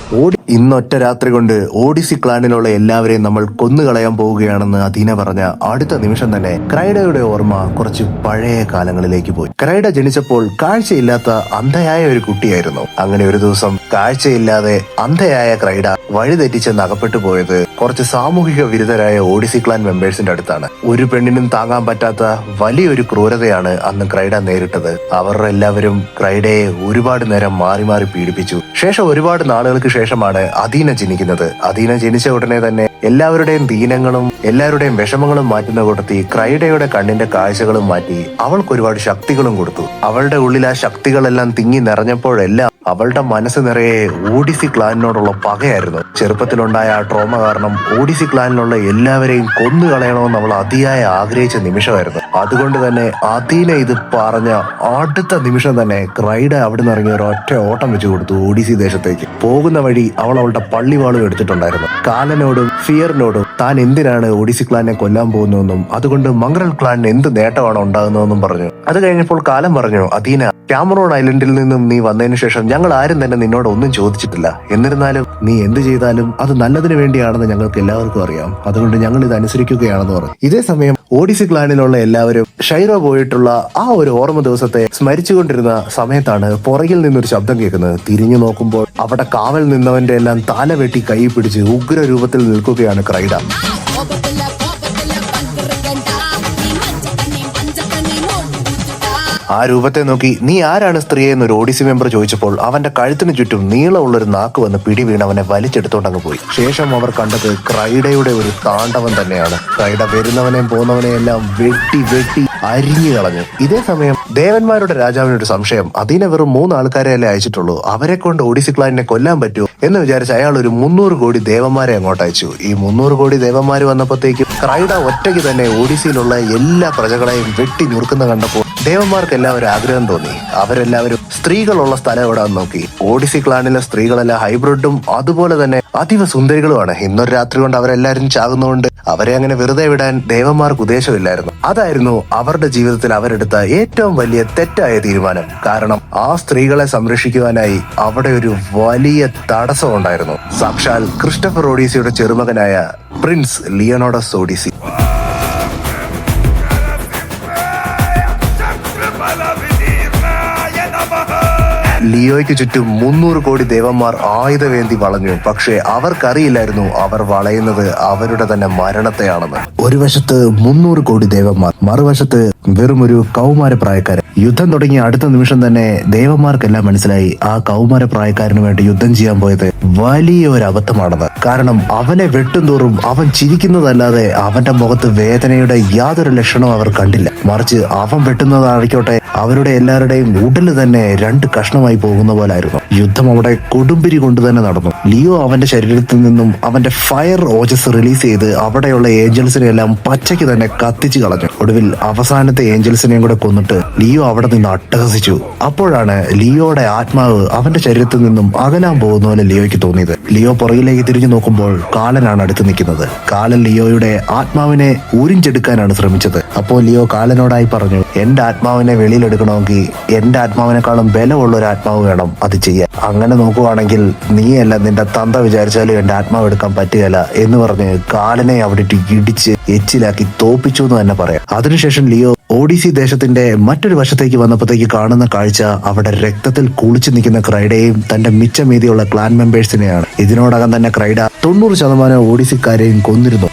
Speaker 1: ഇന്നൊറ്റ രാത്രി കൊണ്ട് ഓഡിസി ക്ലാനിലുള്ള എല്ലാവരെയും നമ്മൾ കൊന്നുകളയാൻ പോവുകയാണെന്ന് അദീന പറഞ്ഞ അടുത്ത നിമിഷം തന്നെ ക്രൈഡയുടെ ഓർമ്മ കുറച്ച് പഴയ കാലങ്ങളിലേക്ക് പോയി. ക്രൈഡ ജനിച്ചപ്പോൾ കാഴ്ചയില്ലാത്ത അന്ധയായ ഒരു കുട്ടിയായിരുന്നു. അങ്ങനെ ഒരു ദിവസം കാഴ്ചയില്ലാതെ അന്ധയായ ക്രൈഡ വഴിതെറ്റിച്ചെന്ന് അകപ്പെട്ടു പോയത് കുറച്ച് സാമൂഹിക വിരുദ്ധരായ ഓഡിസി ക്ലാൻ മെമ്പേഴ്സിന്റെ അടുത്താണ്. ഒരു പെണ്ണിനും താങ്ങാൻ പറ്റാത്ത വലിയൊരു ക്രൂരതയാണ് അന്ന് ക്രൈഡ നേരിട്ടത്. അവർ എല്ലാവരും ക്രൈഡയെ ഒരുപാട് നേരം മാറി മാറി പീഡിപ്പിച്ചു. ശേഷം ഒരുപാട് നാളുകൾക്ക് ശേഷമാണ് അദീന ജനിക്കുന്നത്. അദീന ജനിച്ച ഉടനെ തന്നെ എല്ലാവരുടെയും ദീനങ്ങളും എല്ലാവരുടെയും വിഷമങ്ങളും മാറ്റുന്ന കൂട്ടത്തിൽ ക്രൈഡയുടെ കണ്ണിന്റെ കാഴ്ചകളും മാറ്റി അവൾക്ക് ഒരുപാട് ശക്തികളും കൊടുത്തു. അവളുടെ ഉള്ളിൽ ആ ശക്തികളെല്ലാം തിങ്ങി നിറഞ്ഞപ്പോഴെല്ലാം അവളുടെ മനസ്സ് നിറയെ ഓഡിസി ക്ലാനിനോടുള്ള പകയായിരുന്നു. ചെറുപ്പത്തിലുണ്ടായ ആ ട്രോമ കാരണം ഓഡിസി ക്ലാനിലുള്ള എല്ലാവരെയും കൊന്നു കളയണമെന്ന് അവൾ അതിയായ ആഗ്രഹിച്ച നിമിഷമായിരുന്നു. അതുകൊണ്ട് തന്നെ അദീന ഇത് പറഞ്ഞ അടുത്ത നിമിഷം തന്നെ ക്രൈഡ അവിടെ നിന്ന് ഇറങ്ങി ഒരൊറ്റ ഓട്ടം വെച്ചു കൊടുത്തു ഓഡിസി ദേശത്തേക്ക്. പോകുന്ന വഴി അവൾ അവളുടെ പള്ളിവാളും എടുത്തിട്ടുണ്ടായിരുന്നു. കാലനോടും ഫിയറിനോടും താൻ എന്തിനാണ് ഓഡിസി ക്ലാനെ കൊല്ലാൻ പോകുന്നതെന്നും അതുകൊണ്ട് മംഗൾ ക്ലാനിന് എന്ത് നേട്ടമാണ് ഉണ്ടാകുന്നതെന്നും പറഞ്ഞു. അത് കഴിഞ്ഞപ്പോൾ കാലം പറഞ്ഞു, അദീന, ക്യാമറോൺ ഐലൻഡിൽ നിന്നും നീ വന്നതിന് ശേഷം ഞങ്ങൾ ആരും തന്നെ നിന്നോട് ഒന്നും ചോദിച്ചിട്ടില്ല. എന്നിരുന്നാലും നീ എന്ത് ചെയ്താലും അത് നല്ലതിന് വേണ്ടിയാണെന്ന് ഞങ്ങൾക്ക് എല്ലാവർക്കും അറിയാം. അതുകൊണ്ട് ഞങ്ങൾ ഇത് അനുസരിക്കുകയാണെന്ന് പറഞ്ഞു. ഇതേ സമയം ഓഡിസി ക്ലാനിലുള്ള എല്ലാവരും ഷൈറോ പോയിട്ടുള്ള ആ ഒരു ഓർമ്മ ദിവസത്തെ സ്മരിച്ചുകൊണ്ടിരുന്ന സമയത്താണ് പുറകിൽ നിന്നൊരു ശബ്ദം കേൾക്കുന്നത്. തിരിഞ്ഞു നോക്കുമ്പോൾ അവിടെ കാവൽ നിന്നവന്റെ എല്ലാം തല വെട്ടി കൈ പിടിച്ച് ഉഗ്ര രൂപത്തിൽ നിൽക്കുകയാണ് ക്രൈഡ. ആ രൂപത്തെ നോക്കി നീ ആരാണ് സ്ത്രീയെ എന്നൊരു ഓഡിസി മെമ്പർ ചോദിച്ചപ്പോൾ അവന്റെ കഴുത്തിന് ചുറ്റും നീളമുള്ളൊരു നാക്ക് വന്ന് പിടി വീണ് അവനെ വലിച്ചെടുത്തോണ്ടങ്ങ് പോയി. ശേഷം അവർ കണ്ടത് ക്രൈഡയുടെ ഒരു താണ്ഡവം തന്നെയാണ്. ക്രൈഡ വരുന്നവനെയും പോകുന്നവനെയും എല്ലാം വെട്ടി വെട്ടി അരിഞ്ഞു കളഞ്ഞു. ഇതേ സമയം ദേവന്മാരുടെ രാജാവിനൊരു സംശയം. അതിനെ വെറും 3 ആൾക്കാരെയല്ലേ അയച്ചിട്ടുള്ളൂ, അവരെ കൊണ്ട് ഓഡിസി ക്ലാനിനെ കൊല്ലാൻ പറ്റുമോ എന്ന് വിചാരിച്ച് അയാൾ ഒരു 300 കോടി ദേവന്മാരെ അങ്ങോട്ട് അയച്ചു. ഈ 300 കോടി ദേവന്മാര് വന്നപ്പോഴത്തേക്കും ക്രൈഡ ഒറ്റയ്ക്ക് തന്നെ ഓഡിസിയിലുള്ള എല്ലാ പ്രജകളെയും വെട്ടി ഞുറുക്കുന്ന കണ്ടപ്പോൾ ദേവന്മാർക്കെല്ലാം ഒരു ആഗ്രഹം തോന്നി. അവരെല്ലാവരും സ്ത്രീകളുള്ള സ്ഥലം എവിടാന്ന് നോക്കി. ഓഡിസി ക്ലാനിലെ സ്ത്രീകളെല്ലാം ഹൈബ്രിഡും അതുപോലെ തന്നെ അതീവ സുന്ദരികളുമാണ്. ഇന്നൊരു രാത്രി കൊണ്ട് അവരെല്ലാവരും ചാകുന്നതുകൊണ്ട് അവരെ അങ്ങനെ വെറുതെ വിടാൻ ദേവന്മാർക്ക് ഉദ്ദേശമില്ലായിരുന്നു. അതായിരുന്നു അവരുടെ ജീവിതത്തിൽ അവരെടുത്ത ഏറ്റവും വലിയ തെറ്റായ തീരുമാനം. കാരണം ആ സ്ത്രീകളെ സംരക്ഷിക്കുവാനായി അവിടെ ഒരു വലിയ തടസ്സം ഉണ്ടായിരുന്നു. സാക്ഷാൽ ക്രിസ്റ്റഫർ ഓഡീസിയുടെ ചെറുമകനായ പ്രിൻസ് ലിയോണോഡസ് ഓഡീസി. ലിയോയ്ക്ക് ചുറ്റും 300 കോടി ദേവന്മാർ ആയുധവേന്തി വളഞ്ഞു. പക്ഷേ അവർക്കറിയില്ലായിരുന്നു അവർ വളയുന്നത് അവരുടെ തന്നെ മരണത്തെയാണെന്ന്. ഒരു വശത്ത് 300 കോടി ദേവന്മാർ, മറുവശത്ത് വെറും ഒരു കൗമാരപ്രായക്കാരൻ. യുദ്ധം തുടങ്ങിയ അടുത്ത നിമിഷം തന്നെ ദേവന്മാർക്കെല്ലാം മനസ്സിലായി ആ കൗമാരപ്രായക്കാരന് വേണ്ടി യുദ്ധം ചെയ്യാൻ പോയത് വലിയ ഒരു അബദ്ധമാണെന്ന്. കാരണം അവനെ വെട്ടും തോറും അവൻ ചിരിക്കുന്നതല്ലാതെ അവന്റെ മുഖത്ത് വേദനയുടെ യാതൊരു ലക്ഷണവും അവർ കണ്ടില്ല. മറിച്ച് അവൻ വെട്ടുന്നതായിക്കോട്ടെ അവരുടെ എല്ലാവരുടെയും ഉടല് തന്നെ 2 കഷ്ണമായി പോകുന്ന പോലായിരുന്നു. യുദ്ധം അവിടെ കൊടുമ്പിരി കൊണ്ട് തന്നെ നടന്നു. ലിയോ അവന്റെ ശരീരത്തിൽ നിന്നും അവന്റെ ഫയർ ഓജസ് റിലീസ് ചെയ്ത് അവിടെയുള്ള ഏഞ്ചൽസിനെ എല്ലാം പച്ചയ്ക്ക് തന്നെ കത്തിച്ചു കളഞ്ഞു. ഒടുവിൽ അവസാനത്തെ ഏഞ്ചൽസിനെയും കൂടെ കൊന്നിട്ട് ലിയോ അവിടെ നിന്ന് അട്ടഹസിച്ചു. അപ്പോഴാണ് ലിയോയുടെ ആത്മാവ് അവന്റെ ശരീരത്തിൽ നിന്നും അകലാൻ പോകുന്ന പോലെ ലിയോയ്ക്ക് തോന്നിയത്. ലിയോ പുറകിലേക്ക് തിരിഞ്ഞു നോക്കുമ്പോൾ കാലനാണ് അടുത്ത് നിൽക്കുന്നത്. കാലൻ ലിയോയുടെ ആത്മാവിനെ ഉരിഞ്ചെടുക്കാനാണ് ശ്രമിച്ചത്. അപ്പോൾ ലിയോ കാലനോടായി പറഞ്ഞു, എന്റെ ആത്മാവിനെ വെളിയിലെടുക്കണമെങ്കിൽ എന്റെ ആത്മാവിനെക്കാളും ബലമുള്ള ഒരു ആത്മാവ് വേണം അത് ചെയ്യാൻ. അങ്ങനെ നോക്കുവാണെങ്കിൽ നീയല്ല നിന്റെ തന്ത വിചാരിച്ചാലും എന്റെ ആത്മാവ് എടുക്കാൻ പറ്റുകയില്ല എന്ന് പറഞ്ഞ് കാലനെ അവിടെ ഇടിച്ച് എച്ചിലാക്കി തോപ്പിച്ചു എന്ന് തന്നെ പറയാം. അതിനുശേഷം ലിയോ ഓഡിസി ദേശത്തിന്റെ മറ്റൊരു വശത്തേക്ക് വന്നപ്പോഴത്തേക്ക് കാണുന്ന കാഴ്ച അവിടെ രക്തത്തിൽ കുളിച്ചു നിൽക്കുന്ന ക്രൈഡയെയും തന്റെ മിച്ചമീതിയുള്ള ക്ലാൻ മെമ്പേഴ്സിനെയാണ്. ഇതിനോടകം തന്നെ ക്രൈഡ 90% ഓഡിസിക്കാരെയും കൊന്നിരുന്നു.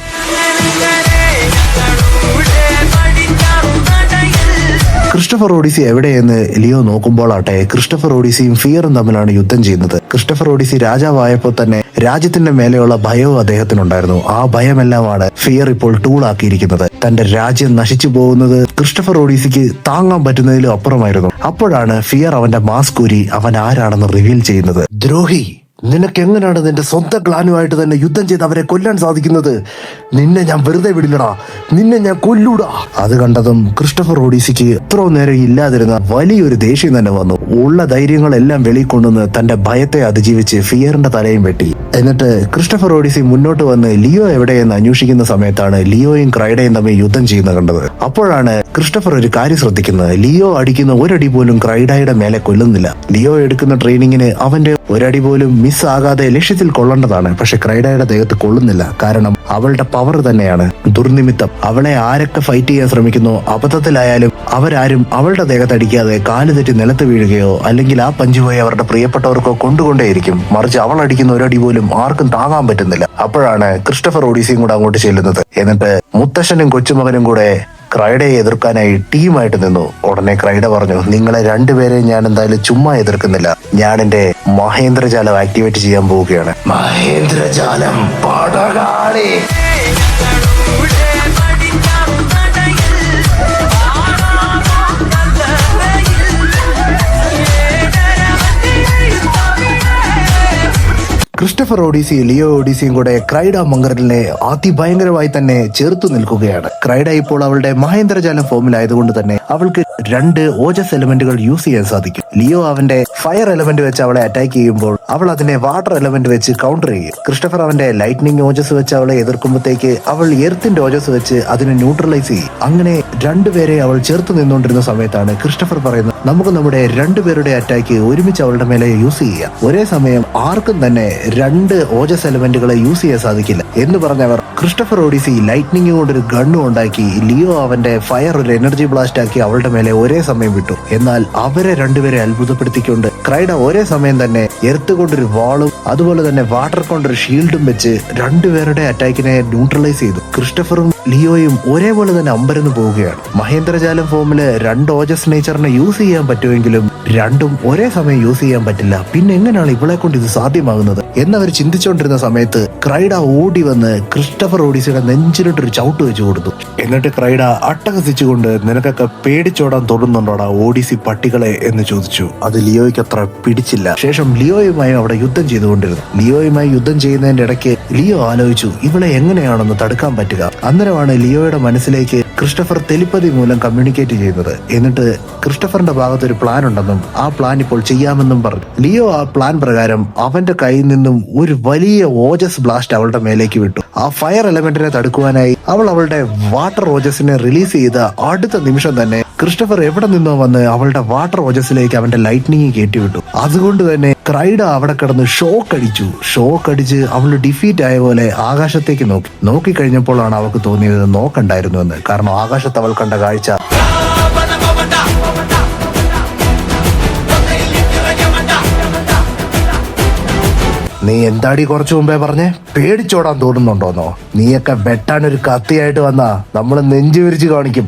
Speaker 1: ക്രിസ്റ്റഫർ ഓഡിസി എവിടെയെന്ന് ലിയോ നോക്കുമ്പോഴാട്ടെ ക്രിസ്റ്റഫർ ഓഡിസിയും ഫിയറും തമ്മിലാണ് യുദ്ധം ചെയ്യുന്നത്. ക്രിസ്റ്റഫർ ഓഡിസി രാജാവായപ്പോൾ തന്നെ രാജ്യത്തിന്റെ മേലെയുള്ള ഭയവും അദ്ദേഹത്തിനുണ്ടായിരുന്നു. ആ ഭയമെല്ലാമാണ് ഫിയർ ഇപ്പോൾ ടൂളാക്കിയിരിക്കുന്നത്. തന്റെ രാജ്യം നശിച്ചു പോകുന്നത് ക്രിസ്റ്റഫർ ഓഡിസിക്ക് താങ്ങാൻ പറ്റുന്നതിലും അപ്പുറമായിരുന്നു. അപ്പോഴാണ് ഫിയർ അവന്റെ മാസ്ക് ഊരി അവൻ ആരാണെന്ന് റിവീൽ ചെയ്യുന്നത്. ദ്രോഹി, നിനക്ക് എങ്ങനെയാണ് നിന്റെ സ്വന്തം ക്ലാനുമായിട്ട് തന്നെ യുദ്ധം ചെയ്ത് അവരെ കൊല്ലാൻ സാധിക്കുന്നത്? നിന്നെ ഞാൻ വെറുതെ വിടില്ലടാ, നിന്നെ ഞാൻ കൊല്ലൂടാ. അത് കണ്ടതും ക്രിസ്റ്റഫർ ഓഡിസിക്ക് എത്ര നേരം ഇല്ലാതിരുന്ന വലിയൊരു ദേഷ്യം തന്നെ വന്നു. ഉള്ള ധൈര്യങ്ങളെല്ലാം വെളിക്കൊണ്ടുവന്ന് തന്റെ ഭയത്തെ അതിജീവിച്ച് ഫിയറിന്റെ തലയും വെട്ടി. എന്നിട്ട് ക്രിസ്റ്റഫർ ഓഡിസി മുന്നോട്ട് വന്ന് ലിയോ എവിടെയെന്ന് അന്വേഷിക്കുന്ന സമയത്താണ് ലിയോയും ക്രൈഡയും തമ്മിൽ യുദ്ധം ചെയ്യുന്ന കണ്ടത്. അപ്പോഴാണ് ക്രിസ്റ്റഫർ ഒരു കാര്യം ശ്രദ്ധിക്കുന്നത്. ലിയോ അടിക്കുന്ന ഒരടി പോലും ക്രൈഡയുടെ മേലെ കൊല്ലുന്നില്ല. ലിയോ എടുക്കുന്ന ട്രെയിനിങ്ങിന് അവന്റെ ഒരടി പോലും മിസ് ആകാതെ ലക്ഷ്യത്തിൽ കൊള്ളേണ്ടതാണ്. പക്ഷെ ക്രൈഡയുടെ ദേഹത്ത് കൊള്ളുന്നില്ല. കാരണം അവളുടെ പവർ തന്നെയാണ് ദുർനിമിത്തം. അവളെ ആരൊക്കെ ഫൈറ്റ് ചെയ്യാൻ ശ്രമിക്കുന്നോ അബദ്ധത്തിലായാലും അവരാരും അവളുടെ ദേഹത്ത് അടിക്കാതെ കാല് തെറ്റി നിലത്ത് വീഴുകയോ അല്ലെങ്കിൽ ആ പഞ്ച് പോയി അവരുടെ പ്രിയപ്പെട്ടവർക്കോ കൊണ്ടുകൊണ്ടേയിരിക്കും. മറിച്ച് അവൾ അടിക്കുന്ന ഒരടി പോലും ആർക്കും താങ്ങാൻ പറ്റുന്നില്ല. അപ്പോഴാണ് ക്രിസ്റ്റഫർ ഓഡിസിയും കൂടെ അങ്ങോട്ട് ചെല്ലുന്നത്. എന്നിട്ട് മുത്തശ്ശനും കൊച്ചുമകനും കൂടെ ക്രൈഡയെ എതിർക്കാനായി ടീമായിട്ട് നിന്നു. ഉടനെ ക്രൈഡ പറഞ്ഞു, നിങ്ങളെ രണ്ടുപേരെയും ഞാൻ എന്തായാലും ചുമ്മാ എതിർക്കുന്നില്ല. ഞാൻ എന്റെ മഹേന്ദ്രജാലം ആക്ടിവേറ്റ് ചെയ്യാൻ പോവുകയാണ്. മഹേന്ദ്രജാലം പടകാളി. ക്രിസ്റ്റഫർ ഓഡിസി ലിയോ ഓഡിസിയും കൂടെ ക്രൈഡ മങ്കറിനെ അതിഭയങ്കരമായി തന്നെ ചേർത്തു നിൽക്കുകയാണ്. ക്രൈഡ ഇപ്പോൾ അവളുടെ മഹേന്ദ്രജാലം ഫോമിലായതുകൊണ്ട് തന്നെ അവൾക്ക് 2 ഓജസ് എലമെന്റുകൾ യൂസ് ചെയ്യാൻ സാധിക്കും. ലിയോ അവന്റെ ഫയർ എലമെന്റ് വെച്ച് അവളെ അറ്റാക്ക് ചെയ്യുമ്പോൾ അവൾ അതിനെ വാട്ടർ എലമെന്റ് വെച്ച് കൗണ്ടർ ചെയ്യും. ക്രിസ്റ്റഫർ അവന്റെ ലൈറ്റ്നിങ് ഓജസ് വെച്ച് അവളെ എതിർക്കുമ്പോഴത്തേക്ക് അവൾ എർത്തിന്റെ ഓജസ് വെച്ച് അതിനെ ന്യൂട്രലൈസ് ചെയ്യും. അങ്ങനെ 2 പേരെ അവൾ ചേർത്ത് നിന്നുകൊണ്ടിരുന്ന സമയത്താണ് ക്രിസ്റ്റഫർ പറയുന്നത്, നമുക്ക് നമ്മുടെ 2 പേരുടെ അറ്റാക്ക് ഒരുമിച്ച് അവളുടെ മേലെ യൂസ് ചെയ്യാം. ഒരേ സമയം ആർക്കും തന്നെ 2 ഓജസ് എലമെന്റുകളെ യൂസ് ചെയ്യാൻ സാധിക്കില്ല എന്ന് പറഞ്ഞവർ ക്രിസ്റ്റഫർ ഓഡിസി ലൈറ്റ്നിങ് കൊണ്ടൊരു ഗണ്ണും ഉണ്ടാക്കി ലിയോ അവന്റെ ഫയർ ഒരു എനർജി ബ്ലാസ്റ്റ് ആക്കി അവളുടെ മേലെ ഒരേ സമയം വിട്ടു. എന്നാൽ അവരെ 2 പേരെ അത്ഭുതപ്പെടുത്തിക്കൊണ്ട് ക്രൈഡ ഒരേ സമയം തന്നെ എർത്ത് കൊണ്ടൊരു വാളും അതുപോലെ തന്നെ വാട്ടർ കൊണ്ടൊരു ഷീൽഡും വെച്ച് 2 പേരുടെ അറ്റാക്കിനെ ന്യൂട്രലൈസ് ചെയ്തു. ക്രിസ്റ്റഫറും ലിയോയും ഒരേപോലെ തന്നെ അമ്പരന്ന് പോവുകയാണ്. മഹേന്ദ്രജാലം ഫോമില് 2 ഓജസ് നേച്ചറിനെ യൂസ് ചെയ്യാൻ പറ്റുമെങ്കിലും 2ഉം ഒരേ സമയം യൂസ് ചെയ്യാൻ പറ്റില്ല. പിന്നെ എങ്ങനെയാണ് ഇവളെ കൊണ്ട് ഇത് സാധ്യമാകുന്നത് എന്നവർ ചിന്തിച്ചുകൊണ്ടിരുന്ന സമയത്ത് ക്രൈഡ ഓടി വന്ന് ക്രിസ്റ്റഫർ ഓഡിസിയുടെ നെഞ്ചിലിട്ടൊരു ചവിട്ട് വെച്ച് കൊടുത്തു. എന്നിട്ട് ക്രൈഡ അട്ടഹസിച്ചുകൊണ്ട്, നിനക്കൊക്കെ പേടിച്ചോടാൻ തോന്നുന്നുണ്ടോടാ ഓഡിസി പട്ടികളെ എന്ന് ചോദിച്ചു. അത് ലിയോയ്ക്ക് അത്ര പിടിച്ചില്ല. ശേഷം ലിയോയുമായി അവിടെ യുദ്ധം ചെയ്തുകൊണ്ടിരുന്നു. ലിയോയുമായി യുദ്ധം ചെയ്യുന്നതിന്റെ ഇടയ്ക്ക് ലിയോ ആലോചിച്ചു, ഇവളെ എങ്ങനെയാണെന്ന് തടുക്കാൻ പറ്റുക. അന്നേരമാണ് ലിയോയുടെ മനസ്സിലേക്ക് ക്രിസ്റ്റഫർ ടെലിപ്പതി മൂലം കമ്മ്യൂണിക്കേറ്റ് ചെയ്യുന്നത്. എന്നിട്ട് ക്രിസ്റ്റഫറിന്റെ ഭാഗത്ത് ഒരു പ്ലാൻ ഉണ്ടെന്നും ആ പ്ലാൻ ഇപ്പോൾ ചെയ്യാമെന്നും പറഞ്ഞു. ലിയോ ആ പ്ലാൻ പ്രകാരം അവന്റെ കയ്യിൽ നിന്നും ഒരു വലിയ ഓജസ് ബ്ലാസ്റ്റ് അവളുടെ മേലേക്ക് വിട്ടു. ആ ഫയർ എലമെന്റിനെ തടുക്കുവാനായി അവൾ അവളുടെ വാട്ടർ ഓജസിനെ റിലീസ് ചെയ്ത അടുത്ത നിമിഷം തന്നെ ക്രിസ്റ്റഫർ എവിടെ നിന്നോ വന്ന് അവളുടെ വാട്ടർ ഓജസിലേക്ക് അവന്റെ ലൈറ്റ്നിങ് കയറ്റിവിട്ടു. അതുകൊണ്ട് തന്നെ ക്രൈഡ അവിടെ കിടന്ന് ഷോക്ക് അടിച്ച് അവൾ ഡിഫീറ്റ് ആയ പോലെ ആകാശത്തേക്ക് നോക്കിക്കഴിഞ്ഞപ്പോഴാണ് അവൾക്ക് തോന്നിയത് നോക്കണ്ടായിരുന്നു എന്ന്. കാരണം ആകാശത്ത് അവൾ കണ്ട കാഴ്ച നീ എന്താടി കുറച്ചു മുമ്പേ പറഞ്ഞേ പേടിച്ചോടാൻ തോന്നുന്നുണ്ടോന്നോ? നീയൊക്കെ വെട്ടാൻ ഒരു കത്തിയായിട്ട് വന്നാ നമ്മള് നെഞ്ചു വിരിച്ച് കാണിക്കും.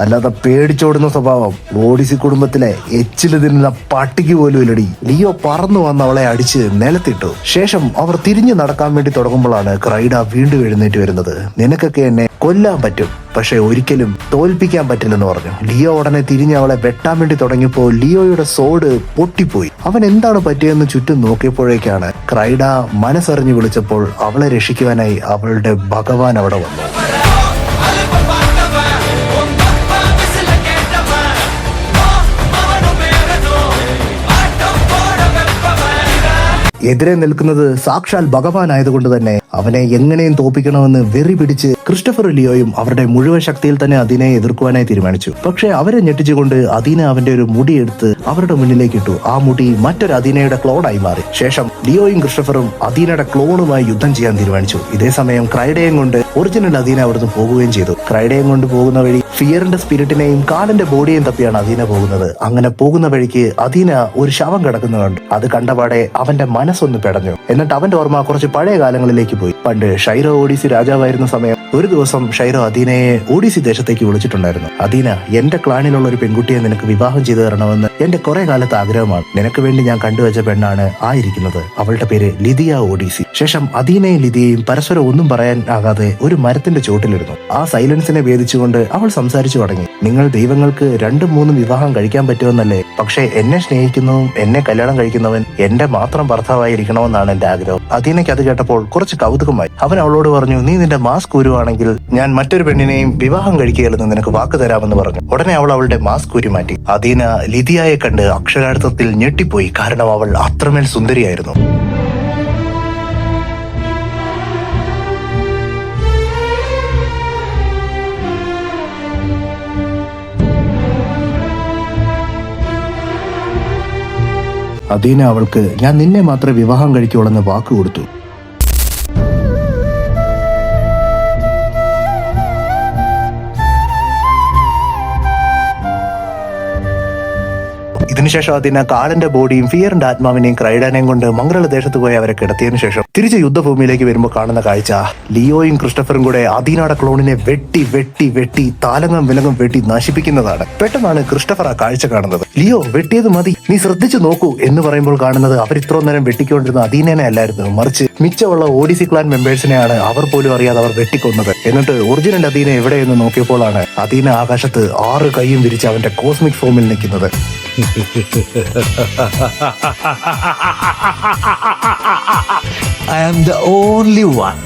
Speaker 1: അല്ലാതെ പേടിച്ചോടുന്ന സ്വഭാവം ഓഡിസി കുടുംബത്തിലെ എച്ചില് തിന്നുന്ന പട്ടിക്ക് പോലും ഇല്ലടി. ലിയോ പറന്നു വന്ന് അവളെ അടിച്ച് നിലത്തിട്ടു. ശേഷം അവർ തിരിഞ്ഞു നടക്കാൻ വേണ്ടി തുടങ്ങുമ്പോഴാണ് ക്രൈഡ വീണ്ടും എഴുന്നേറ്റ് വരുന്നത്. നിനക്കൊക്കെ എന്നെ കൊല്ലാൻ പറ്റും, പക്ഷെ ഒരിക്കലും തോൽപ്പിക്കാൻ പറ്റില്ലെന്ന് പറഞ്ഞു. ലിയോ ഉടനെ തിരിഞ്ഞ് അവളെ വെട്ടാൻ വേണ്ടി തുടങ്ങിയപ്പോ ലിയോയുടെ സോഡ് പൊട്ടിപ്പോയി. അവൻ എന്താണ് പറ്റിയെന്ന് ചുറ്റും നോക്കിയപ്പോഴേക്കാണ് ക്രൈഡ മനസ്സറിഞ്ഞു വിളിച്ചപ്പോൾ അവളെ രക്ഷിക്കുവാനായി അവളുടെ ഭഗവാൻ അവിടെ വന്നു. എതിരെ നിൽക്കുന്നത് സാക്ഷാൽ ഭഗവാൻ ആയതുകൊണ്ട് തന്നെ അവനെ എങ്ങനെയും തോപ്പിക്കണമെന്ന് വെറി പിടിച്ച് ക്രിസ്റ്റഫർ ലിയോയും അവരുടെ മുഴുവൻ ശക്തിയിൽ തന്നെ അതിനെ എതിർക്കുവാനായി തീരുമാനിച്ചു. പക്ഷെ അവരെ ഞെട്ടിച്ചുകൊണ്ട് അദീന അവന്റെ ഒരു മുടി എടുത്ത് അവരുടെ മുന്നിലേക്ക് ഇട്ടു. ആ മുടി മറ്റൊരു അദീനയുടെ ക്ലോണായി മാറി. ശേഷം ലിയോയും ക്രിസ്റ്റഫറും അദീനയുടെ ക്ലോണുമായി യുദ്ധം ചെയ്യാൻ തീരുമാനിച്ചു. ഇതേ സമയം ക്രൈഡയും കൊണ്ട് ഒറിജിനൽ അദീന അവിടുന്ന് പോകുകയും ചെയ്തു. ക്രൈഡയും കൊണ്ട് പോകുന്ന വഴി ഫിയറിന്റെ സ്പിരിറ്റിനെയും കാലിന്റെ ബോഡിയെയും തപ്പിയാണ് അദീന പോകുന്നത്. അങ്ങനെ പോകുന്ന വഴിക്ക് അദീന ഒരു ശവം കിടക്കുന്നു കണ്ടു. അത് കണ്ടപാടെ അവന്റെ മനസ്സൊന്ന് പെടഞ്ഞു. എന്നിട്ട് അവന്റെ ഓർമ്മ കുറച്ച് പഴയ കാലങ്ങളിലേക്ക് പോയി. പണ്ട് ഷൈറോ ഓഡിസി രാജാവായിരുന്ന സമയം ഒരു ദിവസം ഷൈറോ അദീനയെ ഓഡിസി ദേശത്തേക്ക് വിളിച്ചിട്ടുണ്ടായിരുന്നു. അദീന, എന്റെ ക്ലാനിലുള്ള ഒരു പെൺകുട്ടിയെ നിനക്ക് വിവാഹം ചെയ്തു തരണമെന്ന് എന്റെ കുറെ കാലത്തെ ആഗ്രഹമാണ്. നിനക്ക് വേണ്ടി ഞാൻ കണ്ടുവച്ച പെണ്ണാണ് ആയിരിക്കുന്നത്. അവളുടെ പേര് ലിദിയ ഓഡിസി. ശേഷം അദീനയും ലിദിയയും പരസ്പരം ഒന്നും പറയാൻ ആകാതെ ഒരു മരത്തിന്റെ ചോട്ടിലിരുന്നു. ആ സൈലൻസിനെ ഭേദിച്ചുകൊണ്ട് അവൾ സംസാരിച്ചു തുടങ്ങി. നിങ്ങൾ ദൈവങ്ങൾക്ക് 2-3 വിവാഹം കഴിക്കാൻ പറ്റുമെന്നല്ലേ? പക്ഷേ എന്നെ സ്നേഹിക്കുന്നതും എന്നെ കല്യാണം കഴിക്കുന്നവൻ എന്റെ മാത്രം ഭർത്താവായിരിക്കണമെന്നാണ് എന്റെ ആഗ്രഹം. അദീനയ്ക്ക് അത് കേട്ടപ്പോൾ കുറച്ച് കൗതുകമായി. അവൻ അവളോട് പറഞ്ഞു, നീ നിന്റെ മാസ്ക് ഉരുവാണെങ്കിൽ ഞാൻ മറ്റൊരു പെണ്ണിനെയും വിവാഹം കഴിക്കുകയില്ലെന്ന് നിനക്ക് വാക്ക് തരാമെന്ന് പറഞ്ഞു. ഉടനെ അവൾ അവളുടെ മാസ്ക് ഉരി മാറ്റി. അദീന ലിദിയയെ കണ്ട് അക്ഷരാർത്ഥത്തിൽ ഞെട്ടിപ്പോയി. കാരണം അവൾ അത്രമേൽ സുന്ദരിയായിരുന്നു. അദീന അവൾക്ക് ഞാൻ നിന്നെ മാത്രമേ വിവാഹം കഴിക്കുള്ളെന്ന് വാക്ക് കൊടുത്തു. ഇതിനുശേഷം അദീന കാലന്റെ ബോഡിയും ഫിയറിന്റെ ആത്മാവിനെയും ക്രൈഡാനെയും കൊണ്ട് മംഗള ദേശത്ത് പോയി അവരെ കിടത്തിയതിനു ശേഷം തിരിച്ച് യുദ്ധഭൂമിയിലേക്ക് വരുമ്പോൾ കാണുന്ന കാഴ്ച ലിയോയും ക്രിസ്റ്റഫറും കൂടെ അദീനയുടെ ക്ലോണിനെ വെട്ടി വെട്ടി വെട്ടി താലങ്ങം വിലങ്ങും വെട്ടി നശിപ്പിക്കുന്നതാണ്. പെട്ടെന്നാണ് ക്രിസ്റ്റഫർ ആ കാഴ്ച കാണുന്നത്. ലിയോ, വെട്ടിയത് മതി, നീ ശ്രദ്ധിച്ചു നോക്കൂ എന്ന് പറയുമ്പോൾ കാണുന്നത് അവർ ഇത്രയും നേരം വെട്ടിക്കൊണ്ടിരുന്ന അദീനനെ അല്ലായിരുന്നു, മറിച്ച് മിച്ചമുള്ള ഓഡിസി ക്ലാൻ മെമ്പേഴ്സിനെയാണ് അവർ പോലും അറിയാതെ അവർ വെട്ടിക്കൊന്നത്. എന്നിട്ട് ഒറിജിനൽ അദീന എവിടെയെന്ന് നോക്കിയപ്പോഴാണ് അദീന ആകാശത്ത് 6 കൈയും വിരിച്ച് അവന്റെ കോസ്മിക് ഫോമിൽ നിൽക്കുന്നത്.
Speaker 6: I am the only one.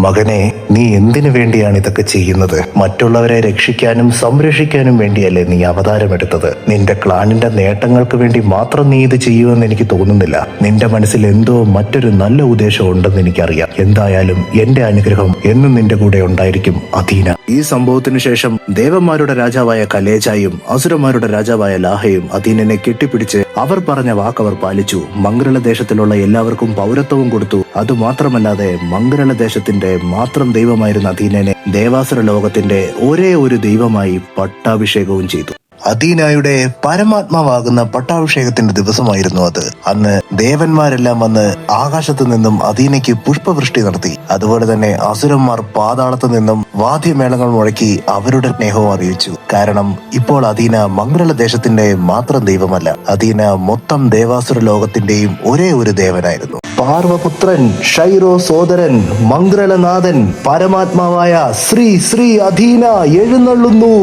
Speaker 1: മകനെ, നീ എന്തിനു വേണ്ടിയാണ് ഇതൊക്കെ ചെയ്യുന്നത്? മറ്റുള്ളവരെ രക്ഷിക്കാനും സംരക്ഷിക്കാനും വേണ്ടിയല്ലേ നീ അവതാരമെടുത്തത്? നിന്റെ ക്ലാനിന്റെ നേട്ടങ്ങൾക്ക് വേണ്ടി മാത്രം നീ ഇത് ചെയ്യുമെന്ന് എനിക്ക് തോന്നുന്നില്ല. നിന്റെ മനസ്സിൽ എന്തോ മറ്റൊരു നല്ല ഉദ്ദേശം ഉണ്ടെന്ന് എനിക്കറിയാം. എന്തായാലും എന്റെ അനുഗ്രഹം എന്നും നിന്റെ കൂടെ ഉണ്ടായിരിക്കും അദീന. ഈ സംഭവത്തിനു ശേഷം ദേവന്മാരുടെ രാജാവായ കലേജായും അസുരന്മാരുടെ രാജാവായ ലാഹയും അദീനനെ കെട്ടിപ്പിടിച്ച് അവർ പറഞ്ഞ വാക്കവർ പാലിച്ചു. മംഗളദേശത്തിലുള്ള എല്ലാവർക്കും പൗരത്വവും കൊടുത്തു. അതുമാത്രമല്ലാതെ മംഗളദേശത്തിന്റെ മാത്രം ദൈവമായിരുന്ന അദീനനെ ദേവാസുര ലോകത്തിന്റെ ഒരേ ഒരു ദൈവമായി പട്ടാഭിഷേകവും ചെയ്തു. അദീനയുടെ പരമാത്മാവാകുന്ന പട്ടാഭിഷേകത്തിന്റെ ദിവസമായിരുന്നു അത്. അന്ന് ദേവന്മാരെല്ലാം വന്ന് ആകാശത്ത് നിന്നും അദീനയ്ക്ക് പുഷ്പവൃഷ്ടി നടത്തി. അതുപോലെ തന്നെ അസുരന്മാർ പാതാളത്ത് നിന്നും വാദ്യമേളങ്ങൾ മുഴക്കി അവരുടെ സ്നേഹവും അറിയിച്ചു. കാരണം ഇപ്പോൾ അദീന മംഗളദേശത്തിന്റെ മാത്രം ദൈവമല്ല, അദീന മൊത്തം ദേവാസുര ലോകത്തിന്റെയും ഒരേ ഒരു ദേവനായിരുന്നു. പാർവപുത്രൻ, ഷൈറോ സോദരൻ, മംഗളനാഥൻ, പരമാത്മാവായ ശ്രീ ശ്രീ അദീന എഴുന്നള്ളുന്നു.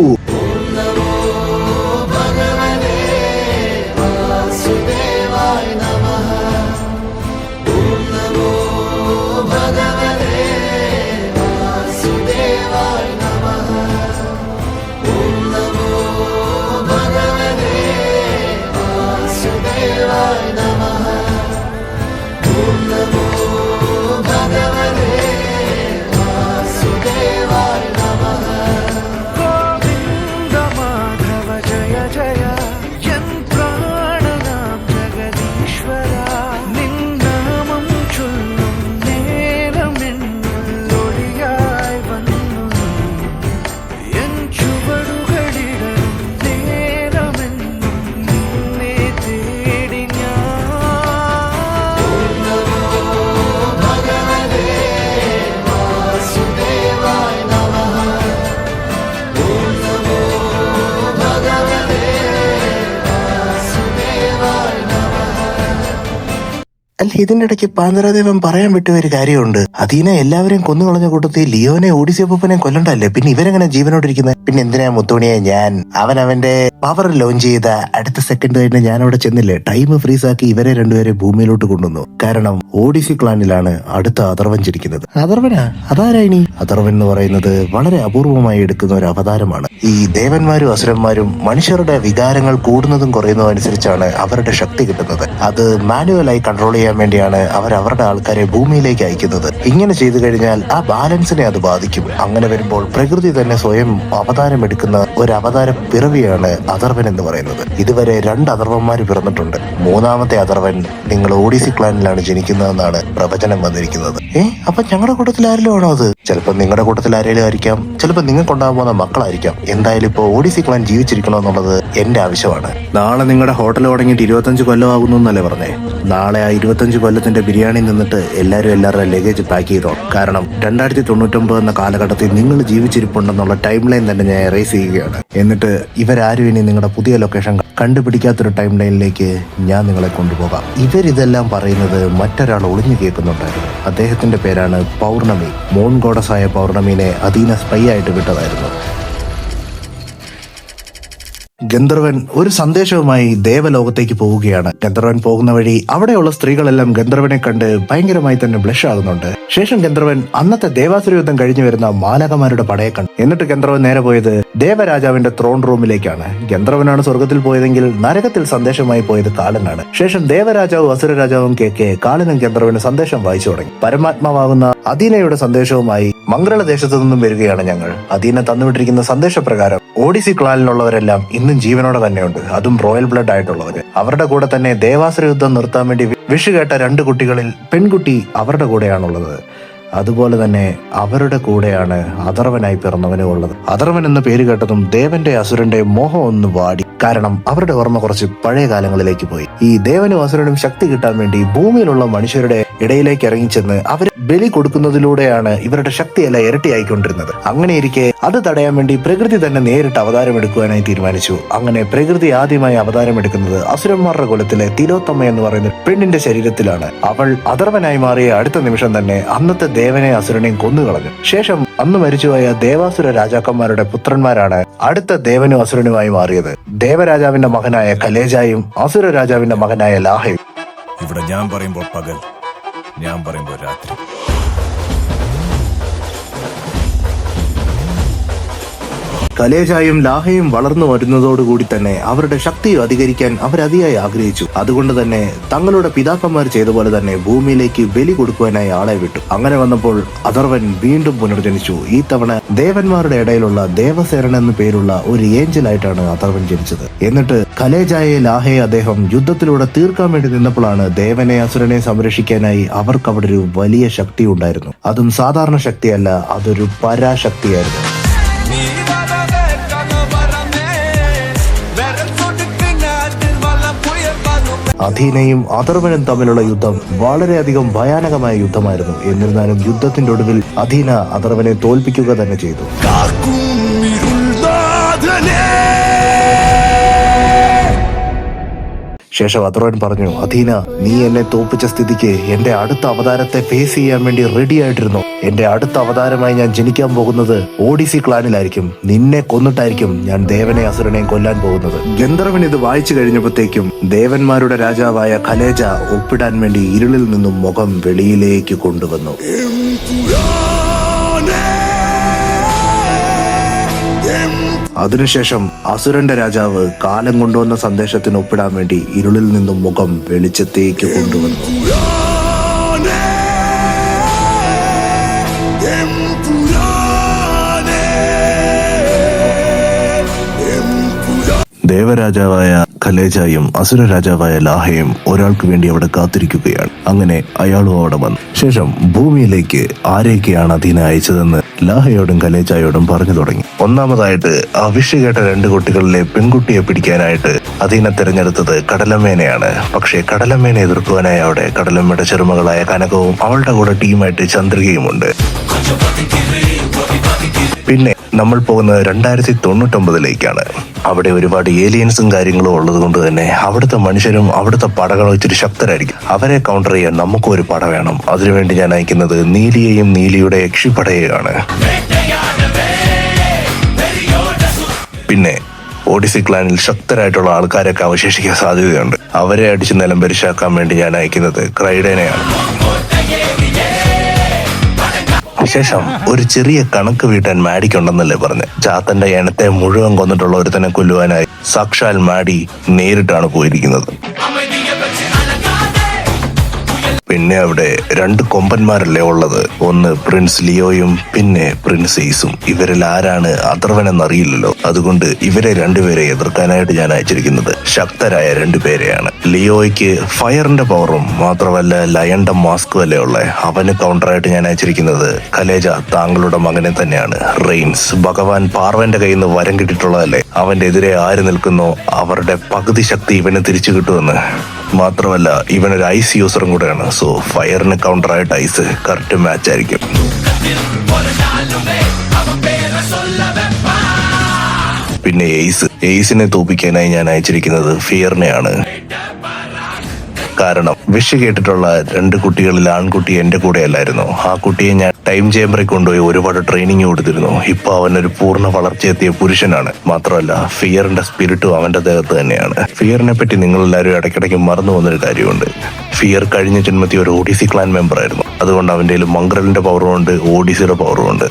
Speaker 1: അല്ല, ഇതിന്റെ ഇടയ്ക്ക് പാന്തരാദേവൻ പറയാൻ വിട്ട ഒരു കാര്യമുണ്ട്. അതീനെ എല്ലാവരെയും കൊന്നുകളഞ്ഞ കൂട്ടത്തിൽ ലിയോനെ ഓഡിസിയപ്പനെ കൊല്ലണ്ടല്ലേ, പിന്നെ ഇവരെങ്ങനെ ജീവനോടിരിക്കുന്നത്? പിന്നെ എന്തിനാ മുത്തുമണിയെ ഞാൻ അവന്റെ പവർ ലോഞ്ച് ചെയ്ത അടുത്ത സെക്കൻഡ് തന്നെ ഞാൻ അവിടെ ചെന്നില്ലേ, ടൈം ഫ്രീസ് ആക്കി ഇവരെ രണ്ടുപേരെ ഭൂമിയിലോട്ട് കൊണ്ടുവന്നു. കാരണം ഓഡിസി ക്ലാനിലാണ് അടുത്ത അഥർവൻ ജനിക്കുന്നത്. അഥർവനാ? അതാരാ ഇനി? അഥർവൻ എന്ന് പറയുന്നത് വളരെ അപൂർവമായി എടുക്കുന്ന ഒരു അവതാരമാണ്. ഈ ദേവന്മാരും അസുരന്മാരും മനുഷ്യരുടെ വികാരങ്ങൾ കൂടുന്നതും കുറയുന്നതും അനുസരിച്ചാണ് അവരുടെ ശക്തി കിട്ടുന്നത്. അത് മാനുവലായി കൺട്രോൾ ചെയ്യാൻ വേണ്ടിയാണ് അവർ അവരുടെ ആൾക്കാരെ ഭൂമിയിലേക്ക് അയക്കുന്നത്. ഇങ്ങനെ ചെയ്തു കഴിഞ്ഞാൽ ആ ബാലൻസിനെ അത് ബാധിക്കും. അങ്ങനെ വരുമ്പോൾ പ്രകൃതി തന്നെ സ്വയം അവതാരം എടുക്കുന്ന ഒരു അവതാര പിറവിയാണ് അഥർവൻ എന്ന് പറയുന്നത്. ഇതുവരെ 2 അഥർവന്മാർ പിറന്നിട്ടുണ്ട്. 3ാമത്തെ അഥർവൻ നിങ്ങൾ ഓഡിസി ക്ലാനിലാണ് ജനിക്കുന്നതെന്നാണ് പ്രവചനം വന്നിരിക്കുന്നത്. അപ്പൊ ഞങ്ങളുടെ കൂട്ടത്തിൽ ആരെങ്കിലും ആണോ അത്? ചിലപ്പോൾ നിങ്ങളുടെ കൂട്ടത്തിൽ ആരെങ്കിലും ആയിരിക്കാം, ചിലപ്പോൾ നിങ്ങൾക്ക് ഉണ്ടാകാൻ പോകുന്ന മക്കളായിരിക്കാം. എന്തായാലും ഇപ്പൊ ഓഡിസി ക്ലാൻ ജീവിച്ചിരിക്കണോ എന്നുള്ളത് എന്റെ ആവശ്യമാണ്. നാളെ നിങ്ങളുടെ ഹോട്ടൽ തുടങ്ങിയിട്ട് 25 കൊല്ലമാകുന്നു എന്നല്ലേ പറഞ്ഞേ? നാളെ ആ 25 കൊല്ലത്തിന്റെ ബിരിയാണി നിന്നിട്ട് എല്ലാവരുടെ ലഗേജ് പാക്ക് ചെയ്തോ. കാരണം 2099 എന്ന കാലഘട്ടത്തിൽ നിങ്ങൾ ജീവിച്ചിരിപ്പുണ്ടെന്നുള്ള ടൈം ലൈൻ തന്നെ ഞാൻ എറേസ് ചെയ്യുകയാണ്. എന്നിട്ട് ഇവരാരും ഇനി നിങ്ങളുടെ പുതിയ ലൊക്കേഷൻ കണ്ടുപിടിക്കാത്തൊരു ടൈം ലൈനിലേക്ക് ഞാൻ നിങ്ങളെ കൊണ്ടുപോകാം. ഇവരിതെല്ലാം പറയുന്നത് മറ്റൊരാൾ ഒളിഞ്ഞു കേൾക്കുന്നുണ്ടായിരുന്നു. അദ്ദേഹത്തിന്റെ പേരാണ് പൗർണമി. മോൺ ഗോഡസായ പൗർണമിനെ അധീന സ്പൈ ആയിട്ട് വിട്ടതായിരുന്നു. ഗന്ധർവൻ ഒരു സന്ദേശവുമായി ദേവലോകത്തേക്ക് പോവുകയാണ്. ഗന്ധർവൻ പോകുന്ന വഴി അവിടെയുള്ള സ്ത്രീകളെല്ലാം ഗന്ധർവനെ കണ്ട് ഭയങ്കരമായി തന്നെ ബ്ലഷ് ആകുന്നുണ്ട്. ശേഷം ഗന്ധർവൻ അന്നത്തെ ദേവാസുര യുദ്ധം കഴിഞ്ഞു വരുന്ന മാലകമാരുടെ പടയെ കണ്ടു. എന്നിട്ട് ഗന്ധർവൻ നേരെ പോയത് ദേവരാജാവിന്റെ ത്രോൺ റൂമിലേക്കാണ്. ഗന്ധർവനാണ് സ്വർഗത്തിൽ പോയതെങ്കിൽ നരകത്തിൽ സന്ദേശമായി പോയത് കാലനാണ്. ശേഷം ദേവരാജാവും അസുരരാജാവും കേക്കെ കാലനും ഗന്ധർവന് സന്ദേശം വായിച്ചു തുടങ്ങി. പരമാത്മാവാകുന്ന അധീനയുടെ സന്ദേശവുമായി മംഗളദേശത്തു നിന്നും വരികയാണ് ഞങ്ങൾ. അധീന തന്നുവിട്ടിരിക്കുന്ന സന്ദേശപ്രകാരം ഓഡിസി ക്ലാനിലുള്ളവരെല്ലാം ഇന്നും ജീവനോടെ തന്നെയുണ്ട്. അതും റോയൽ ബ്ലഡ് ആയിട്ടുള്ളവര്. അവരുടെ കൂടെ തന്നെ ദേവാസുര യുദ്ധം നിർത്താൻ വേണ്ടി വിഷു കേട്ട 2 കുട്ടികളിൽ പെൺകുട്ടി അവരുടെ കൂടെയാണുള്ളത്. അതുപോലെ തന്നെ അവരുടെ കൂടെയാണ് അഥർവനായി പിറന്നവനും ഉള്ളത്. അഥർവൻ എന്ന പേര് കേട്ടതും ദേവന്റെ അസുരന്റെ മോഹം ഒന്ന് വാടി. കാരണം അവരുടെ ഓർമ്മ കുറച്ച് പഴയ കാലങ്ങളിലേക്ക് പോയി. ഈ ദേവനും അസുരനും ശക്തി കിട്ടാൻ വേണ്ടി ഭൂമിയിലുള്ള മനുഷ്യരുടെ ഇടയിലേക്ക് ഇറങ്ങിച്ചെന്ന് അവർ ബലി കൊടുക്കുന്നതിലൂടെയാണ് ഇവരുടെ ശക്തിയെല്ലാം ഇരട്ടിയായിക്കൊണ്ടിരുന്നത്. അങ്ങനെയിരിക്കെ അത് തടയാൻ വേണ്ടി പ്രകൃതി തന്നെ നേരിട്ട് അവതാരം എടുക്കുവാനായി തീരുമാനിച്ചു. അങ്ങനെ പ്രകൃതി ആദ്യമായി അവതാരം എടുക്കുന്നത് അസുരന്മാരുടെ കുലത്തിലെ തിലോത്തമ്മ എന്ന് പറയുന്ന പെണ്ണിന്റെ ശരീരത്തിലാണ്. അവൾ അഥർവനായി മാറിയ അടുത്ത നിമിഷം തന്നെ അന്നത്തെ ദേവനെ അസുരനെയും കൊന്നുകളഞ്ഞു. ശേഷം അന്ന് മരിച്ചുപോയ ദേവാസുര രാജാക്കന്മാരുടെ പുത്രന്മാരാണ് അടുത്ത ദേവനും അസുരനുമായി മാറിയത്. ദേവരാജാവിന്റെ മകനായ കലേജായും അസുര രാജാവിന്റെ മകനായ ലാഹയും.
Speaker 7: ഇവിടെ ഞാൻ പറയുമ്പോൾ പകൽ, ഞാൻ പറയുമ്പോൾ രാത്രി.
Speaker 1: കലേജായും ലാഹയും വളർന്നു വരുന്നതോടുകൂടി തന്നെ അവരുടെ ശക്തി അധികരിക്കാൻ അവരതിയായി ആഗ്രഹിച്ചു. അതുകൊണ്ട് തന്നെ തങ്ങളുടെ പിതാക്കന്മാർ ചെയ്ത പോലെ തന്നെ ഭൂമിയിലേക്ക് ബലി കൊടുക്കുവാനായി ആളെ വിട്ടു. അങ്ങനെ വന്നപ്പോൾ അഥർവൻ വീണ്ടും പുനർജനിച്ചു. ഈ തവണ ദേവന്മാരുടെ ഇടയിലുള്ള ദേവസേനൻ എന്നു പേരുള്ള ഒരു ഏഞ്ചലായിട്ടാണ് അഥർവൻ ജനിച്ചത്. എന്നിട്ട് കലേജായെ ലാഹയെ അദ്ദേഹം യുദ്ധത്തിലൂടെ തീർക്കാൻ വേണ്ടി നിന്നപ്പോഴാണ് ദേവനെ അസുരനെ സംരക്ഷിക്കാനായി അവർക്ക് അവിടെ ഒരു വലിയ ശക്തി ഉണ്ടായിരുന്നു. അതും സാധാരണ ശക്തിയല്ല, അതൊരു പരാശക്തിയായിരുന്നു. അധീനയും അഥർവനും തമ്മിലുള്ള യുദ്ധം വളരെയധികം ഭയാനകമായ യുദ്ധമായിരുന്നു. എന്നിരുന്നാലും യുദ്ധത്തിന്റെ ഒടുവിൽ അധീന അഥർവനെ തോൽപ്പിക്കുക തന്നെ ചെയ്തു. ശേഷം അഥർവൻ പറഞ്ഞു, അധീന, നീ എന്നെ തോൽപ്പിച്ച സ്ഥിതിക്ക് എന്റെ അടുത്ത അവതാരത്തെ ഫേസ് ചെയ്യാൻ വേണ്ടി റെഡി ആയിട്ടിരുന്നു. എന്റെ അടുത്ത അവതാരമായി ഞാൻ ജനിക്കാൻ പോകുന്നത് ഓഡിസി ക്ലാനിലായിരിക്കും. നിന്നെ കൊന്നിട്ടായിരിക്കും ഞാൻ ദേവനെ അസുരനെയും കൊല്ലാൻ പോകുന്നത്. ഗന്ധർവൻ ഇത് വായിച്ചു കഴിഞ്ഞപ്പോഴത്തേക്കും ദേവന്മാരുടെ രാജാവായ ഖലേജ ഒപ്പിടാൻ വേണ്ടി ഇരുളിൽ നിന്നും മുഖം വെളിയിലേക്ക് കൊണ്ടുവന്നു. അതിനുശേഷം അസുരന്റെ രാജാവ് കാലം കൊണ്ടുവന്ന സന്ദേശത്തിന് ഒപ്പിടാൻ വേണ്ടി ഇരുളിൽ നിന്നും മുഖം വെളിച്ചത്തേക്ക് കൊണ്ടുവന്നു. ദേവരാജാവായ ഖലേജായും അസുര രാജാവായ ലാഹയും ഒരാൾക്ക് വേണ്ടി അവിടെ കാത്തിരിക്കുകയാണ്. അങ്ങനെ അയാളും അവിടെ വന്നു. ശേഷം ഭൂമിയിലേക്ക് ആരെയൊക്കെയാണ് അധീന അയച്ചതെന്ന് ലാഹയോടും ഖലേജായോടും പറഞ്ഞു തുടങ്ങി. ഒന്നാമതായിട്ട് ആ വിഷു കേട്ട 2 കുട്ടികളിലെ പെൺകുട്ടിയെ പിടിക്കാനായിട്ട് അധീന തിരഞ്ഞെടുത്തത് കടലമ്മേനെയാണ്. പക്ഷേ കടലമ്മേനെ എതിർക്കുവാനായി അവിടെ കടലമ്മയുടെ ചെറുമകളായ കനകവും അവളുടെ കൂടെ ടീമായിട്ട് ചന്ദ്രികയുമുണ്ട്. പിന്നെ നമ്മൾ പോകുന്നത് 2099-ലേക്കാണ്. അവിടെ ഒരുപാട് ഏലിയൻസും കാര്യങ്ങളും ഉള്ളത് കൊണ്ട് തന്നെ അവിടുത്തെ മനുഷ്യരും അവിടുത്തെ പടകളും ഇച്ചിരി ശക്തരായിരിക്കും. അവരെ കൗണ്ടർ ചെയ്യാൻ നമുക്കും ഒരു പട വേണം. അതിനുവേണ്ടി ഞാൻ അയക്കുന്നത് നീലിയെയും നീലിയുടെ യക്ഷിപ്പടയെയാണ്. പിന്നെ ഓഡിസി ക്ലാനിൽ ശക്തരായിട്ടുള്ള ആൾക്കാരൊക്കെ അവശേഷിക്കാൻ സാധ്യതയുണ്ട്. അവരെ അടിച്ച് നിലം പരിശാക്കാൻ വേണ്ടി ഞാൻ അയക്കുന്നത് ക്രൈഡനെയാണ്. ശേഷം ഒരു ചെറിയ കണക്ക് വീട്ടാൻ മാഡിക്കുണ്ടെന്നല്ലേ പറഞ്ഞ്. ചാത്തന്റെ എണത്തെ മുഴുവൻ കൊന്നിട്ടുള്ള ഒരുത്തനെ കൊല്ലുവാനായി സാക്ഷാൽ മാഡി നേരിട്ടാണ് പോയിരിക്കുന്നത്. പിന്നെ അവിടെ 2 കൊമ്പന്മാരല്ലേ ഉള്ളത്. ഒന്ന് പ്രിൻസ് ലിയോയും പിന്നെ പ്രിൻസ് എയ്സും. ഇവരിൽ ആരാണ് അഥർവനെന്നറിയില്ലല്ലോ. അതുകൊണ്ട് ഇവരെ 2 പേരെ എതിർക്കാനായിട്ട് ഞാൻ അയച്ചിരിക്കുന്നത് ശക്തരായ 2 പേരെയാണ്. ലിയോയ്ക്ക് ഫയറിന്റെ പവറും മാത്രമല്ല ലയന്റെ മാസ്കും അല്ലേ ഉള്ളേ. അവന് കൗണ്ടറായിട്ട് ഞാൻ അയച്ചിരിക്കുന്നത് കലേജ, താങ്കളുടെ മകനെ തന്നെയാണ്. റെയിൻസ് ഭഗവാൻ പാർവന്റെ കയ്യിൽ നിന്ന് വരം കിട്ടിയിട്ടുള്ളതല്ലേ. അവന്റെ എതിരെ ആര് നിൽക്കുന്നോ അവരുടെ പകുതി ശക്തി ഇവന് തിരിച്ചു കിട്ടുമെന്ന്. മാത്രമല്ല ഇവനൊരു ഐസ് യൂസറും കൂടെയാണ്. സോ ഫയറിന് കൗണ്ടറായിട്ട് ഐസ് കറക്റ്റ് മാച്ച് ആയിരിക്കും. പിന്നെ എയ്സിനെ തോപ്പിക്കാനായി ഞാൻ അയച്ചിരിക്കുന്നത് ഫിയറിനെയാണ്. കാരണം വിഷ് കേട്ടിട്ടുള്ള 2 കുട്ടികളിൽ ആൺകുട്ടി എന്റെ കൂടെ അല്ലായിരുന്നു. ആ കുട്ടിയെ ഞാൻ ടൈം ചേംബറിൽ കൊണ്ടുപോയി ഒരുപാട് ട്രെയിനിങ് കൊടുത്തിരുന്നു. ഇപ്പൊ അവനൊരു പൂർണ്ണ വളർച്ചയെത്തിയ പുരുഷനാണ്. മാത്രമല്ല ഫിയറിന്റെ സ്പിരിറ്റും അവന്റെ ദേഹത്ത് തന്നെയാണ്. ഫിയറിനെ പറ്റി നിങ്ങളെല്ലാവരും ഇടയ്ക്കിടയ്ക്ക് മറന്നു പോകുന്നൊരു കാര്യമുണ്ട്. ഫിയർ കഴിഞ്ഞ ജന്മത്തിൽ ഒരു ഓഡിസി ക്ലാൻ മെമ്പർ ആയിരുന്നു. അതുകൊണ്ട് അവന്റെ മംഗ്രലിന്റെ പവറും ഉണ്ട്, ഓഡിസിയുടെ പവറും ഉണ്ട്.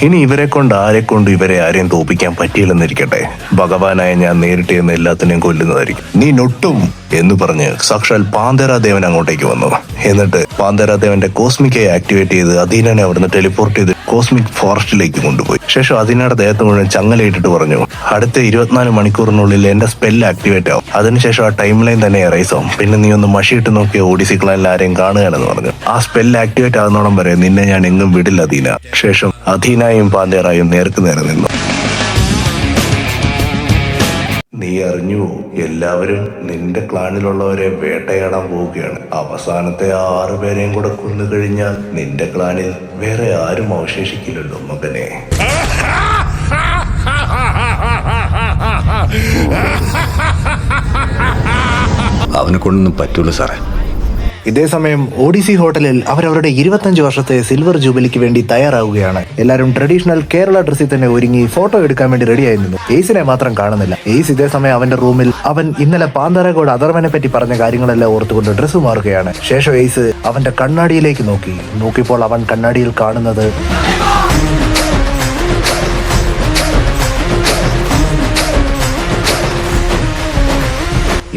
Speaker 1: ഇനി ഇവരെ കൊണ്ട് ആരെയും തോപ്പിക്കാൻ പറ്റിയില്ലെന്നിരിക്കട്ടെ. ഭഗവാനായ ഞാൻ നേരിട്ട് എന്ന് എല്ലാത്തിനെയും കൊല്ലുന്നതായിരിക്കും. നീ നൊട്ടും എന്ന് പറഞ്ഞ് സാക്ഷാൽ പാന്തരാദേവൻ അങ്ങോട്ടേക്ക് വന്നു. എന്നിട്ട് പാന്തരാദേവന്റെ കോസ്മിക്കയെ ആക്ടിവേറ്റ് ചെയ്ത് അധീനനെ അവിടുന്ന് ടെലിപ്പോർട്ട് ചെയ്ത് കോസ്മിക് ഫോറസ്റ്റിലേക്ക് കൊണ്ടുപോയി. ശേഷം അധീനയുടെ ദേഹത്ത് മുഴുവൻ ചങ്ങലയിട്ടിട്ട് പറഞ്ഞു, അടുത്ത 24 മണിക്കൂറിനുള്ളിൽ എന്റെ സ്പെല്ല് ആക്ടിവേറ്റ് ആവും. അതിനുശേഷം ആ ടൈം ലൈൻ തന്നെ എറൈസ് ആവും. പിന്നെ നീ ഒന്ന് മഷിയിട്ട് നോക്കിയ ഓഡിസി ക്ലാനിൽ ആരെയും കാണുകയാണെന്ന് പറഞ്ഞു. ആ സ്പെല്ല് ആക്ടിവേറ്റ് ആകുന്നോളം വരെ നിന്നെ ഞാൻ എങ്ങും വിടില്ല അധീന. ശേഷം അധീനയും പാന്തേറായും നേർക്ക് നേരെ നിന്നു. നീ അറിഞ്ഞുവോ, എല്ലാവരും നിന്റെ ക്ലാനിലുള്ളവരെ വേട്ടയാടാൻ പോവുകയാണ്. അവസാനത്തെ 6 പേരെയും കൂടെ കൊന്നു കഴിഞ്ഞാൽ നിന്റെ ക്ലാനിൽ വേറെ ആരും അവശേഷിക്കില്ലല്ലോ മകനെ.
Speaker 6: അവനെ കൊണ്ടൊന്നും പറ്റൂല സാറേ.
Speaker 8: ഇതേസമയം ഓഡിസി ഹോട്ടലിൽ അവരവരുടെ 25 വർഷത്തെ സിൽവർ ജൂബിലിക്ക് വേണ്ടി തയ്യാറാവുകയാണ്. എല്ലാവരും ട്രഡീഷണൽ കേരള ഡ്രസ്സിൽ തന്നെ ഒരുങ്ങി ഫോട്ടോ എടുക്കാൻ വേണ്ടി റെഡിയായി നിന്നു. എയ്സിനെ മാത്രം കാണുന്നില്ല. എയ്സ് ഇതേസമയം അവന്റെ റൂമിൽ അവൻ ഇന്നലെ പാന്തരകോട് അഥർവനെ പറ്റി പറഞ്ഞ കാര്യങ്ങളെല്ലാം ഓർത്തുകൊണ്ട് ഡ്രസ്സ് മാറുകയാണ്. ശേഷം എയ്സ് അവന്റെ കണ്ണാടിയിലേക്ക് നോക്കിയപ്പോൾ അവൻ കണ്ണാടിയിൽ കാണുന്നത്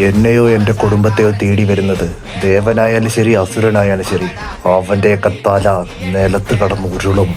Speaker 8: എന്നെയോ എന്റെ കുടുംബത്തെയോ തേടി വരുന്നത് ദേവനായാലും ശരി അസുരനായാലും ശരി അവന്റെയൊക്കെ തല നിലത്ത് കടന്ന് ഉരുളും.